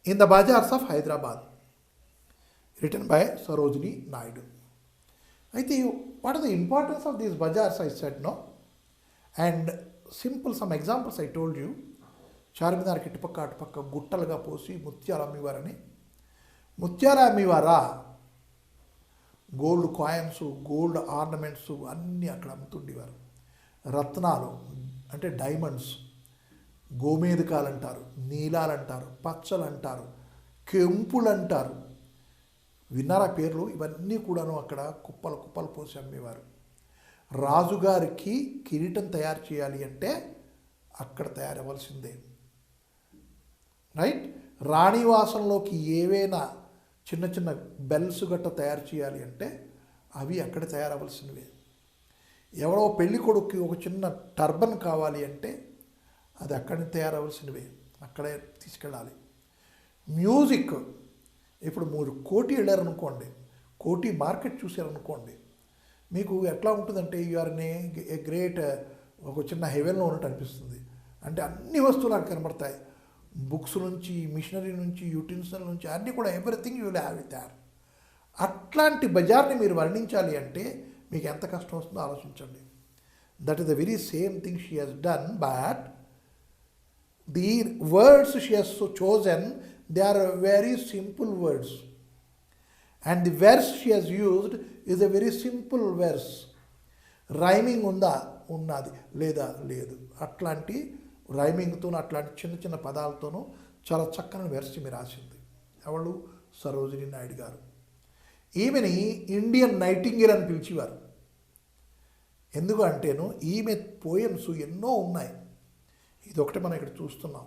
in the Bazaars of Hyderabad, written by Sarojini Naidu. I think what are the importance of these bazaars, I said no. And simple some examples I told you. చార్మినార్కి ఇటుపక్క అటుపక్క గుట్టలుగా పోసి ముత్యాలు అమ్మేవారని. ముత్యాలు అమ్మేవారా, gold coins, gold ornaments అన్నీ అక్కడ అమ్ముతుండేవారు. రత్నాలు అంటే డైమండ్స్, గోమేధికాలు అంటారు, నీలాలు అంటారు, పచ్చలు అంటారు, కెంపులు అంటారు. విన్నారా పేర్లు? ఇవన్నీ కూడాను అక్కడ కుప్పలు కుప్పలు పోసి అమ్మేవారు. రాజుగారికి కిరీటం తయారు చేయాలి అంటే అక్కడ తయారవ్వాల్సిందే, రైట్? రాణివాసంలోకి ఏవైనా చిన్న చిన్న బెల్స్ గట్ట తయారు చేయాలి అంటే అవి అక్కడ తయారవలసినవే. ఎవరో పెళ్లి కొడుక్కి ఒక చిన్న టర్బన్ కావాలి అంటే అది అక్కడి తయారవలసినవే, అక్కడే తీసుకెళ్ళాలి. మ్యూజిక్, ఇప్పుడు మీరు కోటి వెళ్ళారనుకోండి, కోటి మార్కెట్ చూసారనుకోండి, మీకు ఎట్లా ఉంటుందంటే యూఆర్ని ఏ గ్రేట్ ఒక చిన్న హెవెన్లో ఉన్నట్టు అనిపిస్తుంది. అంటే అన్ని వస్తువులు అక్కడ కనబడతాయి, బుక్స్ నుంచి, మిషనరీ నుంచి, యూటెన్సిల్ నుంచి అన్నీ కూడా, everything you will have it there. అట్లాంటి బజార్ని మీరు వర్ణించాలి అంటే మీకు ఎంత కష్టం వస్తుందో ఆలోచించండి. That is the very same thing she has done, but the words she has chosen, they are very simple words. And the verse she has used is a very simple verse. Rhyming ఉందా? ఉన్నది. లేదా? లేదు. అట్లాంటి రైమింగ్తోనూ అట్లాంటి చిన్న చిన్న పదాలతోనూ చాలా చక్కని వెర్స్ మీ రాసింది. ఎవరు? సరోజిని నాయుడు గారు. ఈమెని ఇండియన్ నైటింగేల్ అని పిలిచేవారు. ఎందుకంటేను ఈమె పోయమ్స్ ఎన్నో ఉన్నాయి. ఇదొకటి మనం ఇక్కడ చూస్తున్నాం.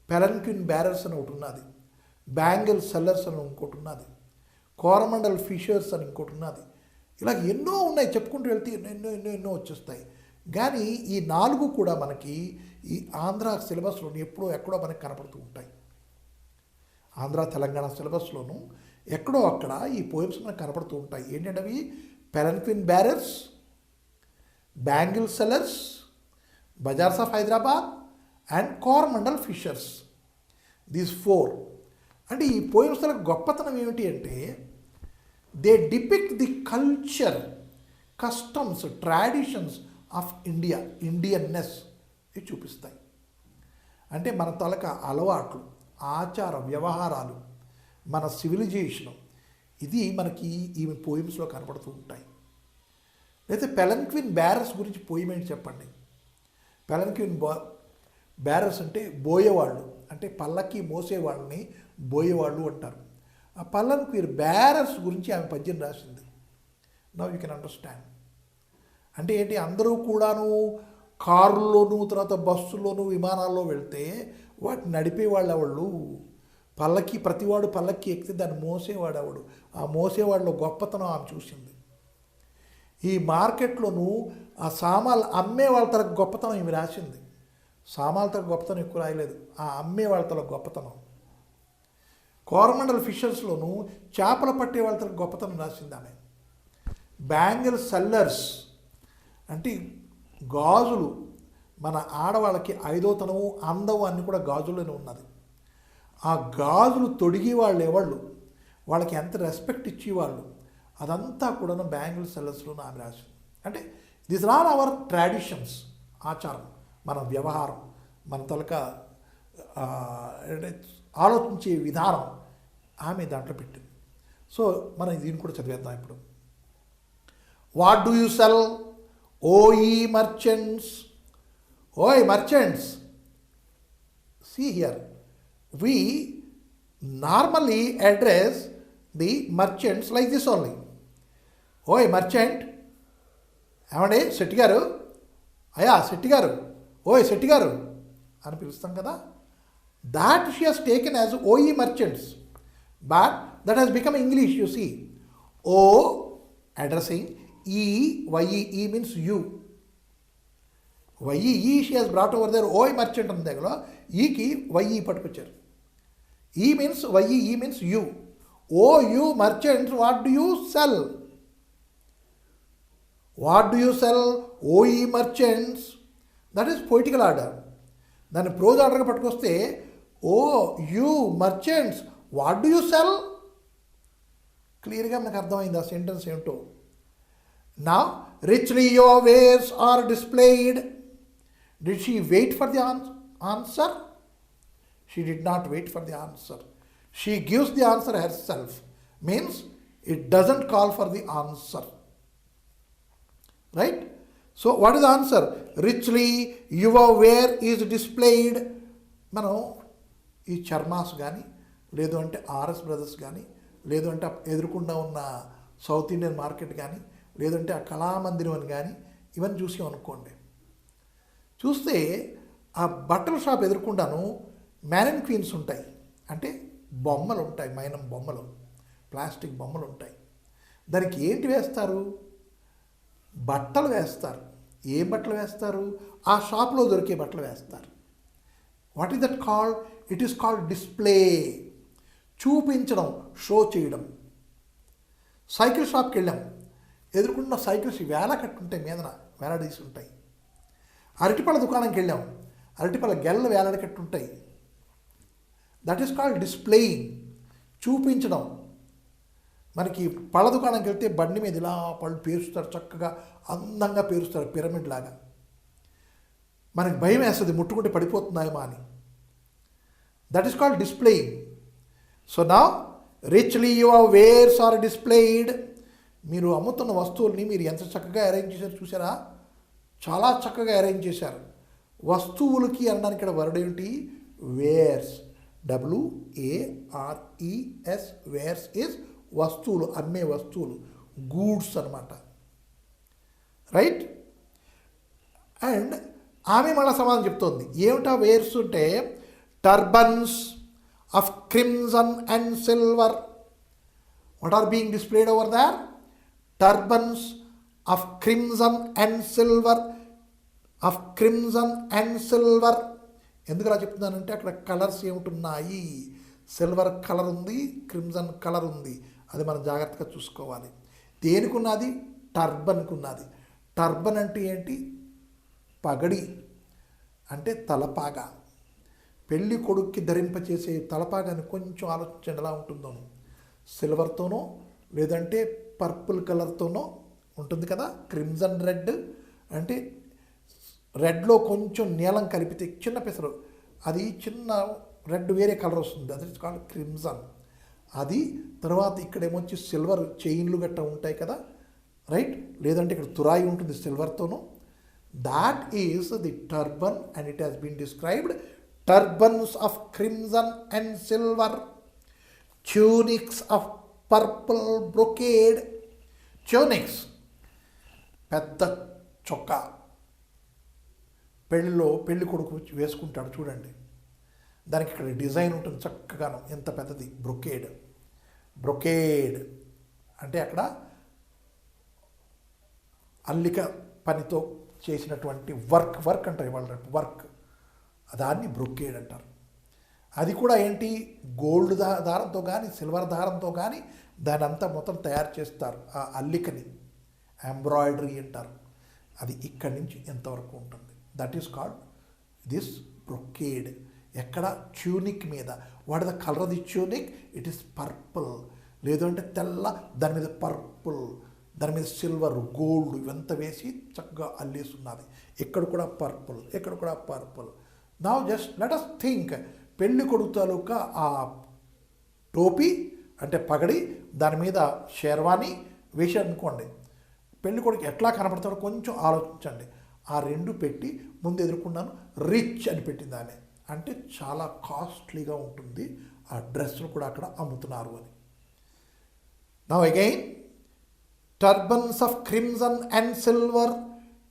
పెలన్క్విన్ బ్యారర్స్ అని ఒకటి ఉన్నది, బ్యాంగిల్ సెల్లర్స్ అని ఇంకోటి ఉన్నది, కోరమండల్ ఫిషర్స్ అని ఇంకోటి ఉన్నది. ఇలా ఎన్నో ఉన్నాయి, చెప్పుకుంటూ వెళ్తే ఎన్నో ఎన్నో ఎన్నో వచ్చేస్తాయి. కానీ ఈ 4 కూడా మనకి ఈ ఆంధ్ర సిలబస్లోని ఎప్పుడో ఎక్కడో మనకి కనపడుతూ ఉంటాయి. ఆంధ్ర తెలంగాణ సిలబస్లోనూ ఎక్కడో అక్కడ ఈ పోయమ్స్ మనకు కనపడుతూ ఉంటాయి. ఏంటంటే అవి palanquin bearers, bangle sellers, bazaars of Hyderabad and Coromandel fishers. These 4. అంటే ఈ పోయమ్స్ల గొప్పతనం ఏమిటి అంటే they depict the culture, customs, traditions of India, Indianness ఇవి చూపిస్తాయి. అంటే మన తాలూకా అలవాట్లు, ఆచార వ్యవహారాలు, మన సివిలైజేషన్, ఇది మనకి ఈ పోయమ్స్లో కనపడుతూ ఉంటాయి. అయితే పెలన్క్విన్ బ్యారర్స్ గురించి పోయం ఏంటి చెప్పండి. పెలన్క్విన్ బ్యారర్స్ అంటే బోయేవాళ్ళు, అంటే పల్లకి మోసేవాళ్ళని బోయేవాళ్ళు అంటారు. ఆ పల్లన్క్విన్ బ్యారర్స్ గురించి ఆమె పద్యం రాసింది. Now you can understand. అంటే ఏంటి, అందరూ కూడాను కారుల్లోనూ, తర్వాత బస్సుల్లోనూ, విమానాల్లో వెళ్తే వాటిని నడిపేవాళ్ళు ఎవళ్ళు? పల్లకి, ప్రతివాడు పల్లకి ఎక్కితే దాన్ని మోసేవాడు ఎవడు? ఆ మోసేవాళ్ళలో గొప్పతనం ఆమె చూసింది. ఈ మార్కెట్లోనూ ఆ సామాన్లు అమ్మే వాళ్ళ తరకు గొప్పతనం ఈమె రాసింది. సామాన్ల తరకు గొప్పతనం ఎక్కువ రాయలేదు, ఆ అమ్మే వాళ్ళ తరకు గొప్పతనం. కోరమండల్ ఫిషర్స్లోనూ చేపలు పట్టే వాళ్ళ తరకు గొప్పతనం రాసింది ఆమె. బ్యాంగిల్ సెల్లర్స్ అంటే గాజులు, మన ఆడవాళ్ళకి 5వ తనము, అందము అన్నీ కూడా గాజుల్లోనే ఉన్నది. ఆ గాజులు తొడిగి వాళ్ళు ఎవళ్ళు, వాళ్ళకి ఎంత రెస్పెక్ట్ ఇచ్చేవాళ్ళు, అదంతా కూడా బ్యాంగిల్ సెల్లర్స్లోనూ ఆమె రాసింది. అంటే దిస్ ఆర్ ఆల్ అవర్ ట్రాడిషన్స్, ఆచారం, మన వ్యవహారం, మన తలక ఆలోచించే విధానం ఆమె దాంట్లో పెట్టింది. సో మనం దీన్ని కూడా చదివేద్దాం ఇప్పుడు. What do you sell O ye merchants? ఓయ్ merchants, see here, we normally address the merchants like this only. ఓయ్ మర్చెంట్, ఏమండి శెట్టి గారు, అయ్యా శెట్టి గారు, ఓయ్ శెట్టి గారు అని పిలుస్తాం కదా. That she has taken as o ye merchants, but that has become English. You see, O addressing, ఈ ye means you, ye she has brought over there, ఓయ్ మర్చెంట్ అన్న దగ్గర ఈకి వైఈ పట్టుకొచ్చారు. ఈ మీన్స్ వైఈ, ఈ means you. O you merchants, what do you sell? What do you sell O ye merchants? That is poetical order. దాన్ని prose ఆర్డర్గా పట్టుకొస్తే O you merchants what do you sell. క్లియర్గా మనకు అర్థమైంది ఆ సెంటెన్స్ ఏమిటో. నా richly your wares are displayed. Did she wait for the answer? She did not wait for the answer. She gives the answer herself. Means it doesn't call for the answer. Right? So what is the answer? Richly your ware is displayed. మనం ఈ చర్మాస్ కానీ, లేదు అంటే RS brothers కానీ, లేదు అంటే ఎదురుకుండా ఉన్న సౌత్ ఇండియన్ మార్కెట్ కానీ, లేదంటే ఆ కళామందిరం అని కానీ ఇవన్నీ చూసామనుకోండి. చూస్తే ఆ బట్టల షాప్ ఎదురుకుండాను మ్యాన్ క్వీన్స్ ఉంటాయి. అంటే బొమ్మలు ఉంటాయి, మైనం బొమ్మలు, ప్లాస్టిక్ బొమ్మలు ఉంటాయి. దానికి ఏంటి వేస్తారు? బట్టలు వేస్తారు. ఏ బట్టలు వేస్తారు? ఆ షాప్లో దొరికే బట్టలు వేస్తారు. What is that called? It is called display. చూపించడం, షో చేయడం. సైకిల్ షాప్కి వెళ్ళాం, ఎదుర్కొన్న సైకిల్స్ వేల కట్టుంటాయి, మీదన వేలాడేసి ఉంటాయి. అరటిపళ్ళ దుకాణంకి వెళ్ళాం, అరటిపళ్ళ గెల్ల వేలాడకట్టుంటాయి. దట్ ఈస్ కాల్డ్ డిస్ప్లేయింగ్, చూపించడం. మనకి పళ్ళ దుకాణంకి వెళ్తే బండి మీద ఇలా పళ్ళు పేరుస్తారు, చక్కగా అందంగా పేరుస్తారు పిరమిడ్ లాగా. మనకి భయం వేస్తుంది ముట్టుకుంటే పడిపోతున్నాయేమో అని. That is called displaying. So now richly your wares are displayed. మీరు అమ్ముతున్న వస్తువుల్ని మీరు ఎంత చక్కగా అరేంజ్ చేశారు చూసారా? చాలా చక్కగా అరేంజ్ చేశారు. వస్తువులకి అనడానికి ఇక్కడ వర్డ్ ఏంటి? వేర్స్. WARES. వేర్స్ ఇస్ వస్తువులు, అమ్మే వస్తువులు, గూడ్స్ అనమాట. రైట్? అండ్ ఆమె మళ్ళీ సమాధానం చెప్తోంది. ఏమిటా వేర్స్ అంటే turbans of crimson and silver. What are being displayed over there? Turbans of crimson and silver. Of crimson and silver. ఎందుకు అలా చెప్తున్నానంటే అక్కడ కలర్స్ ఏమిటున్నాయి? సిల్వర్ కలర్ ఉంది, క్రిమ్సన్ కలర్ ఉంది. అది మనం జాగ్రత్తగా చూసుకోవాలి. దేనికి ఉన్నది? టర్బన్కి ఉన్నది. టర్బన్ అంటే ఏంటి? పగడి అంటే తలపాగా. పెళ్ళి కొడుక్కి ధరింపచేసే తలపాగాని కొంచెం ఆలోచించండి ఎలా ఉంటుందో. సిల్వర్తోనో లేదంటే పర్పుల్ కలర్తోనో ఉంటుంది కదా. క్రిమ్సన్ రెడ్ అంటే రెడ్లో కొంచెం నీలం కలిపితే చిన్న పెసరు, అది చిన్న రెడ్ వేరే కలర్ వస్తుంది, అది కాల్డ్ క్రిమ్సన్. అది తర్వాత ఇక్కడ ఏమొచ్చి సిల్వర్ చైన్లు గట్ట ఉంటాయి కదా, రైట్? లేదంటే ఇక్కడ తురాయి ఉంటుంది సిల్వర్తోనూ. That is the turban and it has been described. Turbans of crimson and silver, tunics of purple brocade. Tunics పెద్ద చొక్కా, పెళ్ళిలో పెళ్ళి కొడుకు వేసుకుంటాడు చూడండి. దానికి ఇక్కడ డిజైన్ ఉంటుంది చక్కగాను, ఎంత పెద్దది. బ్రొకేడ్. బ్రొకేడ్ అంటే అక్కడ అల్లిక పనితో చేసినటువంటి వర్క్ అంటారు ఇవాళ, వర్క్. దాన్ని బ్రొకేడ్ అంటారు. అది కూడా ఏంటి? గోల్డ్ దారంతో కానీ సిల్వర్ దారంతో కానీ దాని అంతా మొత్తం తయారు చేస్తారు. ఆ అల్లికని ఎంబ్రాయిడరీ అంటారు. అది ఇక్కడి నుంచి ఎంతవరకు ఉంటుంది. That is called this brocade. ఎక్కడ? ట్యూనిక్ మీద. What the colour of the tunic? It is purple. లేదంటే తెల్ల, దాని మీద పర్పుల్, దాని మీద సిల్వర్, గోల్డ్ ఇవంతా వేసి చక్కగా అల్లేసి ఉన్నది. ఇక్కడ కూడా పర్పుల్, ఇక్కడ కూడా purple. Now just let us think. పెళ్లి కొడుకు తాలూకా ఆ టోపీ అంటే పగడి, దాని మీద షేర్వాణి వేసి అనుకోండి. పెళ్లి కొడుకు ఎట్లా కనపడతాడో కొంచెం ఆలోచించండి. ఆ రెండు పెట్టి ముందు ఎదుర్కొన్నాను రిచ్ అని పెట్టింది ఆమె. అంటే చాలా కాస్ట్లీగా ఉంటుంది, ఆ డ్రెస్సులు కూడా అక్కడ అమ్ముతున్నారు అని. Now again, turbans of crimson and silver,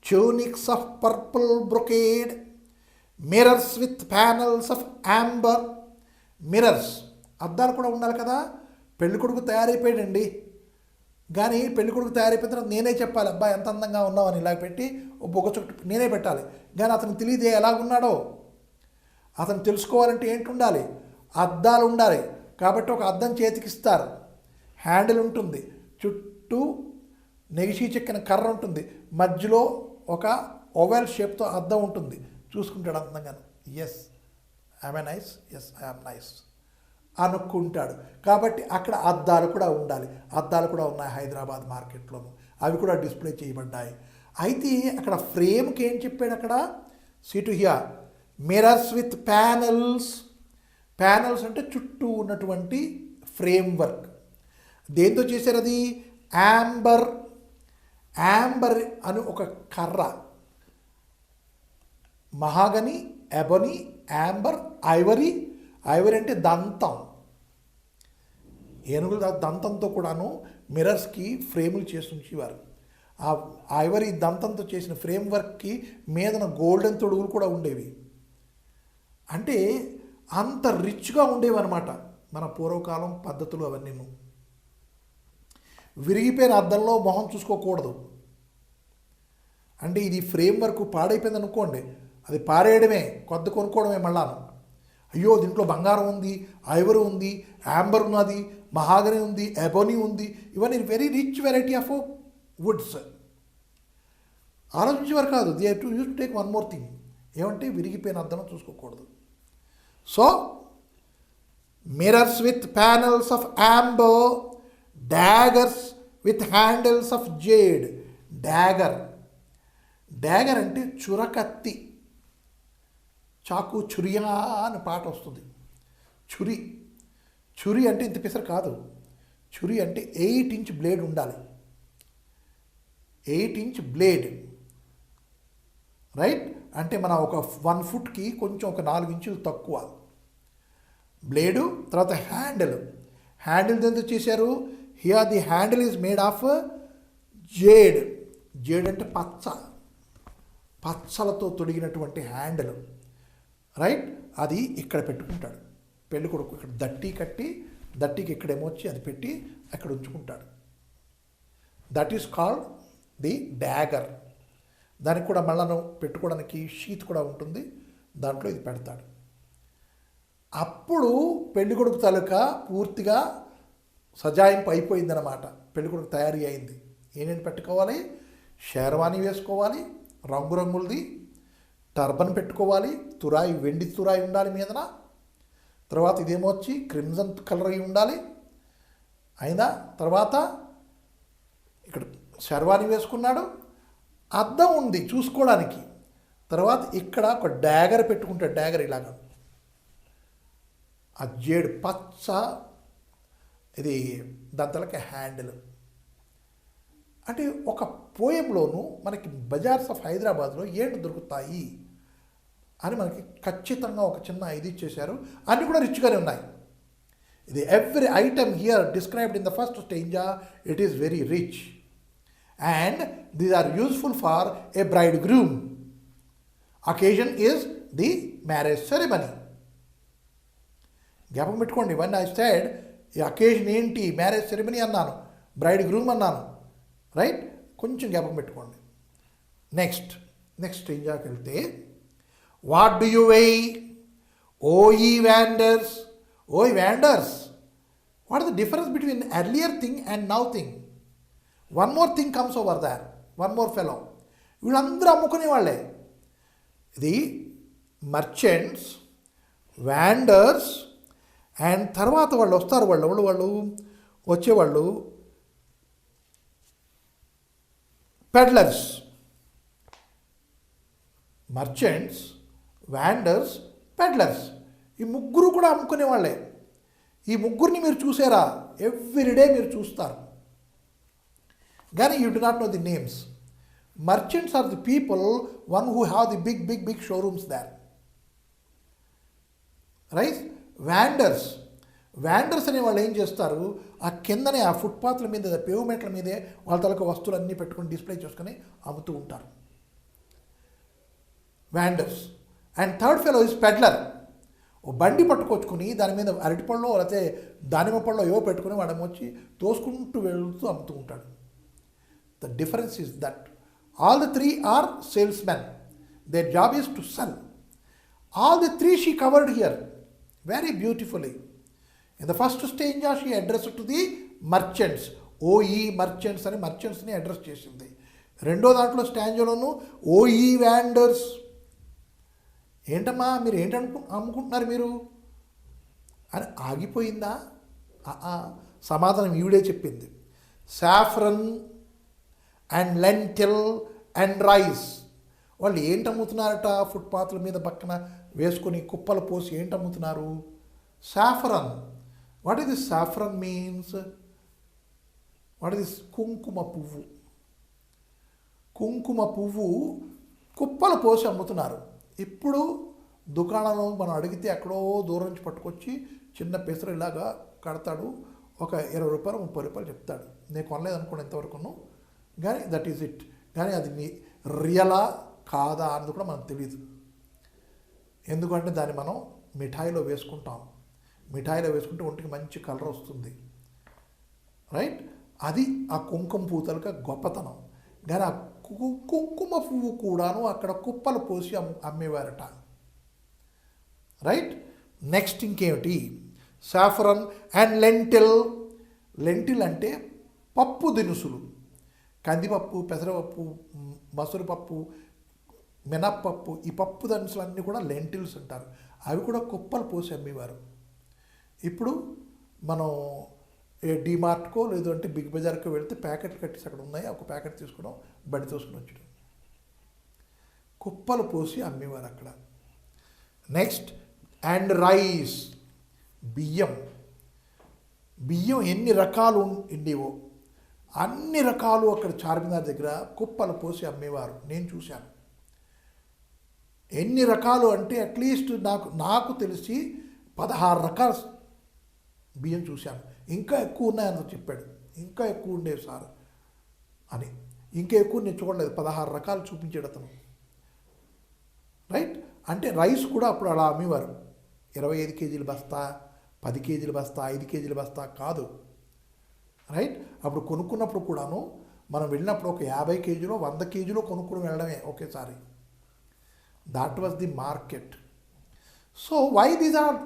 tunics of purple brocade, mirrors with panels of Amber. Mirrors, అద్దాలు కూడా ఉండాలి కదా. పెళ్ళికొడుకు తయారైపోయాడండి, కానీ పెళ్ళికొడుకు తయారైపోయిన తర్వాత నేనే చెప్పాలి, అబ్బాయి ఎంత అందంగా ఉన్నావని ఇలా పెట్టి బొగ్గ చుట్టూ నేనే పెట్టాలి. కానీ అతను తెలియదే ఎలాగున్నాడో. అతను తెలుసుకోవాలంటే ఏంటి ఉండాలి? అద్దాలు ఉండాలి. కాబట్టి ఒక అద్దం చేతికిస్తారు, హ్యాండిల్ ఉంటుంది, చుట్టూ నెగిసి చెక్కిన కర్ర ఉంటుంది, మధ్యలో ఒక ఓవెల్ షేప్తో అద్దం ఉంటుంది. చూసుకుంటాడు అందంగాను. Yes, I nice, yes I'm nice అనుకుంటాడు. కాబట్టి అక్కడ అద్దాలు కూడా ఉండాలి. అద్దాలు కూడా ఉన్నాయి హైదరాబాద్ మార్కెట్లోను, అవి కూడా డిస్ప్లే చేయబడ్డాయి. అయితే అక్కడ ఫ్రేమ్కి ఏం చెప్పాడు అక్కడ, situ here mirrors with panels. Panels అంటే చుట్టూ ఉన్నటువంటి ఫ్రేమ్ వర్క్. దేంతో చేశారు అది? యాంబర్. యాంబర్ అని ఒక కర్ర, మహాగని, ఎబనీ, యాంబర్, ఐవరీ. ఐవరీ అంటే దంతం, ఏనుగుల దంతంతో కూడాను మిరర్స్కి ఫ్రేములు చేసి ఉంచేవారు. ఆ ఐవరీ దంతంతో చేసిన ఫ్రేమ్ వర్క్కి మీదన గోల్డెన్ తొడుగులు కూడా ఉండేవి. అంటే అంత రిచ్గా ఉండేవి అనమాట మన పూర్వకాలం పద్ధతులు అవన్నీ. విరిగిపోయిన అద్దంలో మొహం చూసుకోకూడదు. అంటే ఇది ఫ్రేమ్ వర్క్ పాడైపోయింది అనుకోండి, అది పారేయడమే, కొత్త కొనుక్కోవడమే మళ్ళాను. అయ్యో దీంట్లో బంగారం ఉంది, ఐవరీ ఉంది, యాంబర్ ఉన్నది, మహాగని ఉంది, ఎబోనీ ఉంది, ఇవన్నీ very rich variety of woods. ఆలోచించేవారు కాదు. They to use to take one more thing, ఏమంటే విరిగిపోయిన అద్దం చూసుకోకూడదు. So mirrors with panels of amber, daggers with handles of jade. Dagger, dagger అంటే చురకత్తి. చాకు చురియా అని పాట వస్తుంది. చురి, చురి అంటే ఇంత పిసరు కాదు. చురి అంటే 8 ఇంచ్ బ్లేడ్ ఉండాలి. 8 ఇంచ్ బ్లేడ్, రైట్? అంటే మన ఒక 1 ఫుట్కి కొంచెం ఒక 4 ఇంచులు తక్కువ బ్లేడు. తర్వాత హ్యాండిల్. హ్యాండిల్ ఎందుకు చేశారు? Here the handle is made of jade. Jade అంటే పచ్చ, పచ్చలతో తొడిగినటువంటి హ్యాండిల్, రైట్? అది ఇక్కడ పెట్టుకుంటాడు పెళ్లి కొడుకు. ఇక్కడ దట్టి కట్టి, దట్టికి ఇక్కడేమో వచ్చి అది పెట్టి అక్కడ ఉంచుకుంటాడు. That is called the dagger. దానికి కూడా మళ్ళీ పెట్టుకోవడానికి షీత్ కూడా ఉంటుంది, దాంట్లో ఇది పెడతాడు. అప్పుడు పెళ్ళికొడుకు తాలూకా పూర్తిగా సజాయింపు అయిపోయిందన్నమాట. పెళ్ళికొడుకు తయారీ అయింది. ఏమేమి పెట్టుకోవాలి? షేర్వాణి వేసుకోవాలి, రంగురంగులది టర్బన్ పెట్టుకోవాలి, తురాయి, వెండి తురాయి ఉండాలి మీదన. తర్వాత ఇదేమో వచ్చి క్రిమ్జన్ కలర్ అయి ఉండాలి. అయినా తర్వాత ఇక్కడ షర్వాణి వేసుకున్నాడు, అద్దం ఉంది చూసుకోవడానికి. తర్వాత ఇక్కడ ఒక డాగర్ పెట్టుకుంటాడు. డాగర్ ఇలాగా ఆ జేడు పచ్చ, ఇది దాంతలకి హ్యాండిల్. అంటే ఒక పోయంలోనూ మనకి బజార్స్ ఆఫ్ హైదరాబాద్లో ఏంటి దొరుకుతాయి అని మనకి ఖచ్చితంగా ఒక చిన్న ఇది ఇచ్చేశారు. అన్నీ కూడా రిచ్గానే ఉన్నాయి. ఇది every item here described in the first stanza, it is very rich and these are useful for a bride groom. Occasion is the marriage ceremony. జ్ఞాపకం పెట్టుకోండి, వన్ ఐ సెడ్ ఈ అకేజన్ ఏంటి, మ్యారేజ్ సెరమనీ అన్నాను, bride groom అన్నాను, right? కొంచెం జ్ఞాపకం పెట్టుకోండి. Next స్టేంజాకి వెళ్తే, what do you weigh O ye vendors. O vendors, what is the difference between earlier thing and now thing? One more thing comes over there, one more fellow. వీళ్ళందరూ అమ్ముకునే వాళ్ళే. ఇది మర్చెంట్స్, వ్యాండర్స్, అండ్ తర్వాత వాళ్ళు వస్తారు. వాళ్ళు వచ్చేవాళ్ళు peddlers. Merchants, wanders, peddlers, ఈ ముగ్గురు కూడా అమ్ముకునే వాళ్ళే. ఈ ముగ్గురిని మీరు చూసారా? ఎవ్రీడే మీరు చూస్తారు, కానీ you do not know the names. Merchants are the people one who have the big showrooms there, right? Vendors అనే వాళ్ళు ఏం చేస్తారు, ఆ కిందనే ఆ ఫుట్పాత్ల మీద, పేవ్మెంట్ల మీదే వాళ్ళ తలకు వస్తువులన్నీ పెట్టుకొని డిస్ప్లే చేసుకొని అమ్ముతూ ఉంటారు, vendors. And third fellow is peddler. ఓ బండి పట్టుకొచ్చుకొని దాని మీద అరటిపళ్ళో లేకపోతే దానిమ్మ పళ్ళో ఏవో పెట్టుకుని వాడేమో వచ్చి తోసుకుంటూ వెళ్తూ అమ్ముతూ ఉంటాడు. The difference is that all the three are salesmen. Their job is to sell. All the three she covered here very beautifully. In the first stage she addressed to the merchants. OE merchants అని మర్చెంట్స్ని address చేసింది. రెండో దాంట్లో స్టాంజోలోను OE wanders. ఏంటమ్మా మీరు అమ్ముకుంటున్నారు మీరు అని ఆగిపోయిందా? సమాధానం ఈవిడే చెప్పింది. Saffron and lentil and rice. వాళ్ళు ఏంటి అమ్ముతున్నారట? ఫుట్పాత్ల మీద పక్కన వేసుకొని కుప్పలు పోసి ఏంటి అమ్ముతున్నారు? Saffron. What is this saffron means? What is this? కుంకుమ పువ్వు. కుంకుమ పువ్వు కుప్పలు పోసి అమ్ముతున్నారు. ఇప్పుడు దుకాణంలో మనం అడిగితే ఎక్కడో దూరం నుంచి పట్టుకొచ్చి చిన్న పెసరు ఇలాగా కడతాడు, ఒక 20 రూపాయలు 30 రూపాయలు చెప్తాడు. నేను కొనలేదు అనుకోండి ఎంతవరకును, కానీ దట్ ఈజ్ ఇట్. కానీ అది రియలా కాదా అన్నది కూడా మనకు తెలియదు. ఎందుకంటే దాన్ని మనం మిఠాయిలో వేసుకుంటాం. మిఠాయిలో వేసుకుంటే ఒంటికి మంచి కలర్ వస్తుంది, రైట్? అది ఆ కుంకుమ పూతలక గొప్పతనం. కానీ ఆ కుంకుమ పువ్వు కూడాను అక్కడ కుప్పలు పోసి అమ్మేవారట, రైట్? నెక్స్ట్ ఇంకేమిటి? Saffron and lentil. లెంటిల్ అంటే పప్పు దినుసులు. కందిపప్పు, పెసరపప్పు, మసూరపప్పు, మినప్పప్పు, ఈ పప్పు దినుసులు అన్నీ కూడా లెంటిల్స్ అంటారు. అవి కూడా కుప్పలు పోసి అమ్మేవారు. ఇప్పుడు మనం డిమార్ట్కో లేదంటే బిగ్ బజార్కో వెళ్తే ప్యాకెట్లు కట్టేసి అక్కడ ఉన్నాయి, ఒక ప్యాకెట్ తీసుకోవడం, బండి తీసుకుని వచ్చడం. కుప్పలు పోసి అమ్మేవారు అక్కడ. Next and rice. బియ్యం. బియ్యం ఎన్ని రకాలు ఉండేవో అన్ని రకాలు అక్కడ చార్మినార్ దగ్గర కుప్పలు పోసి అమ్మేవారు. నేను చూశాను. ఎన్ని రకాలు అంటే అట్లీస్ట్ నాకు తెలిసి 16 రకాల బియ్యం చూశాను. ఇంకా ఎక్కువ ఉన్నాయని చెప్పాడు. ఇంకా ఎక్కువ ఉండేవి సార్ అని. ఇంకా ఎక్కువ నేను చూడలేదు. 16 రకాలు చూపించాడు అతను, రైట్? అంటే రైస్ కూడా అప్పుడు అలా అమ్మేవారు. 25 కేజీల బస్తా, 10 కేజీల బస్తా, 5 కేజీల బస్తా కాదు, రైట్? అప్పుడు కొనుక్కున్నప్పుడు కూడాను మనం వెళ్ళినప్పుడు ఒక 50 కేజీలో 100 కేజీలో కొనుక్కుని వెళ్ళడమే ఒకేసారి. That was the market. So why these are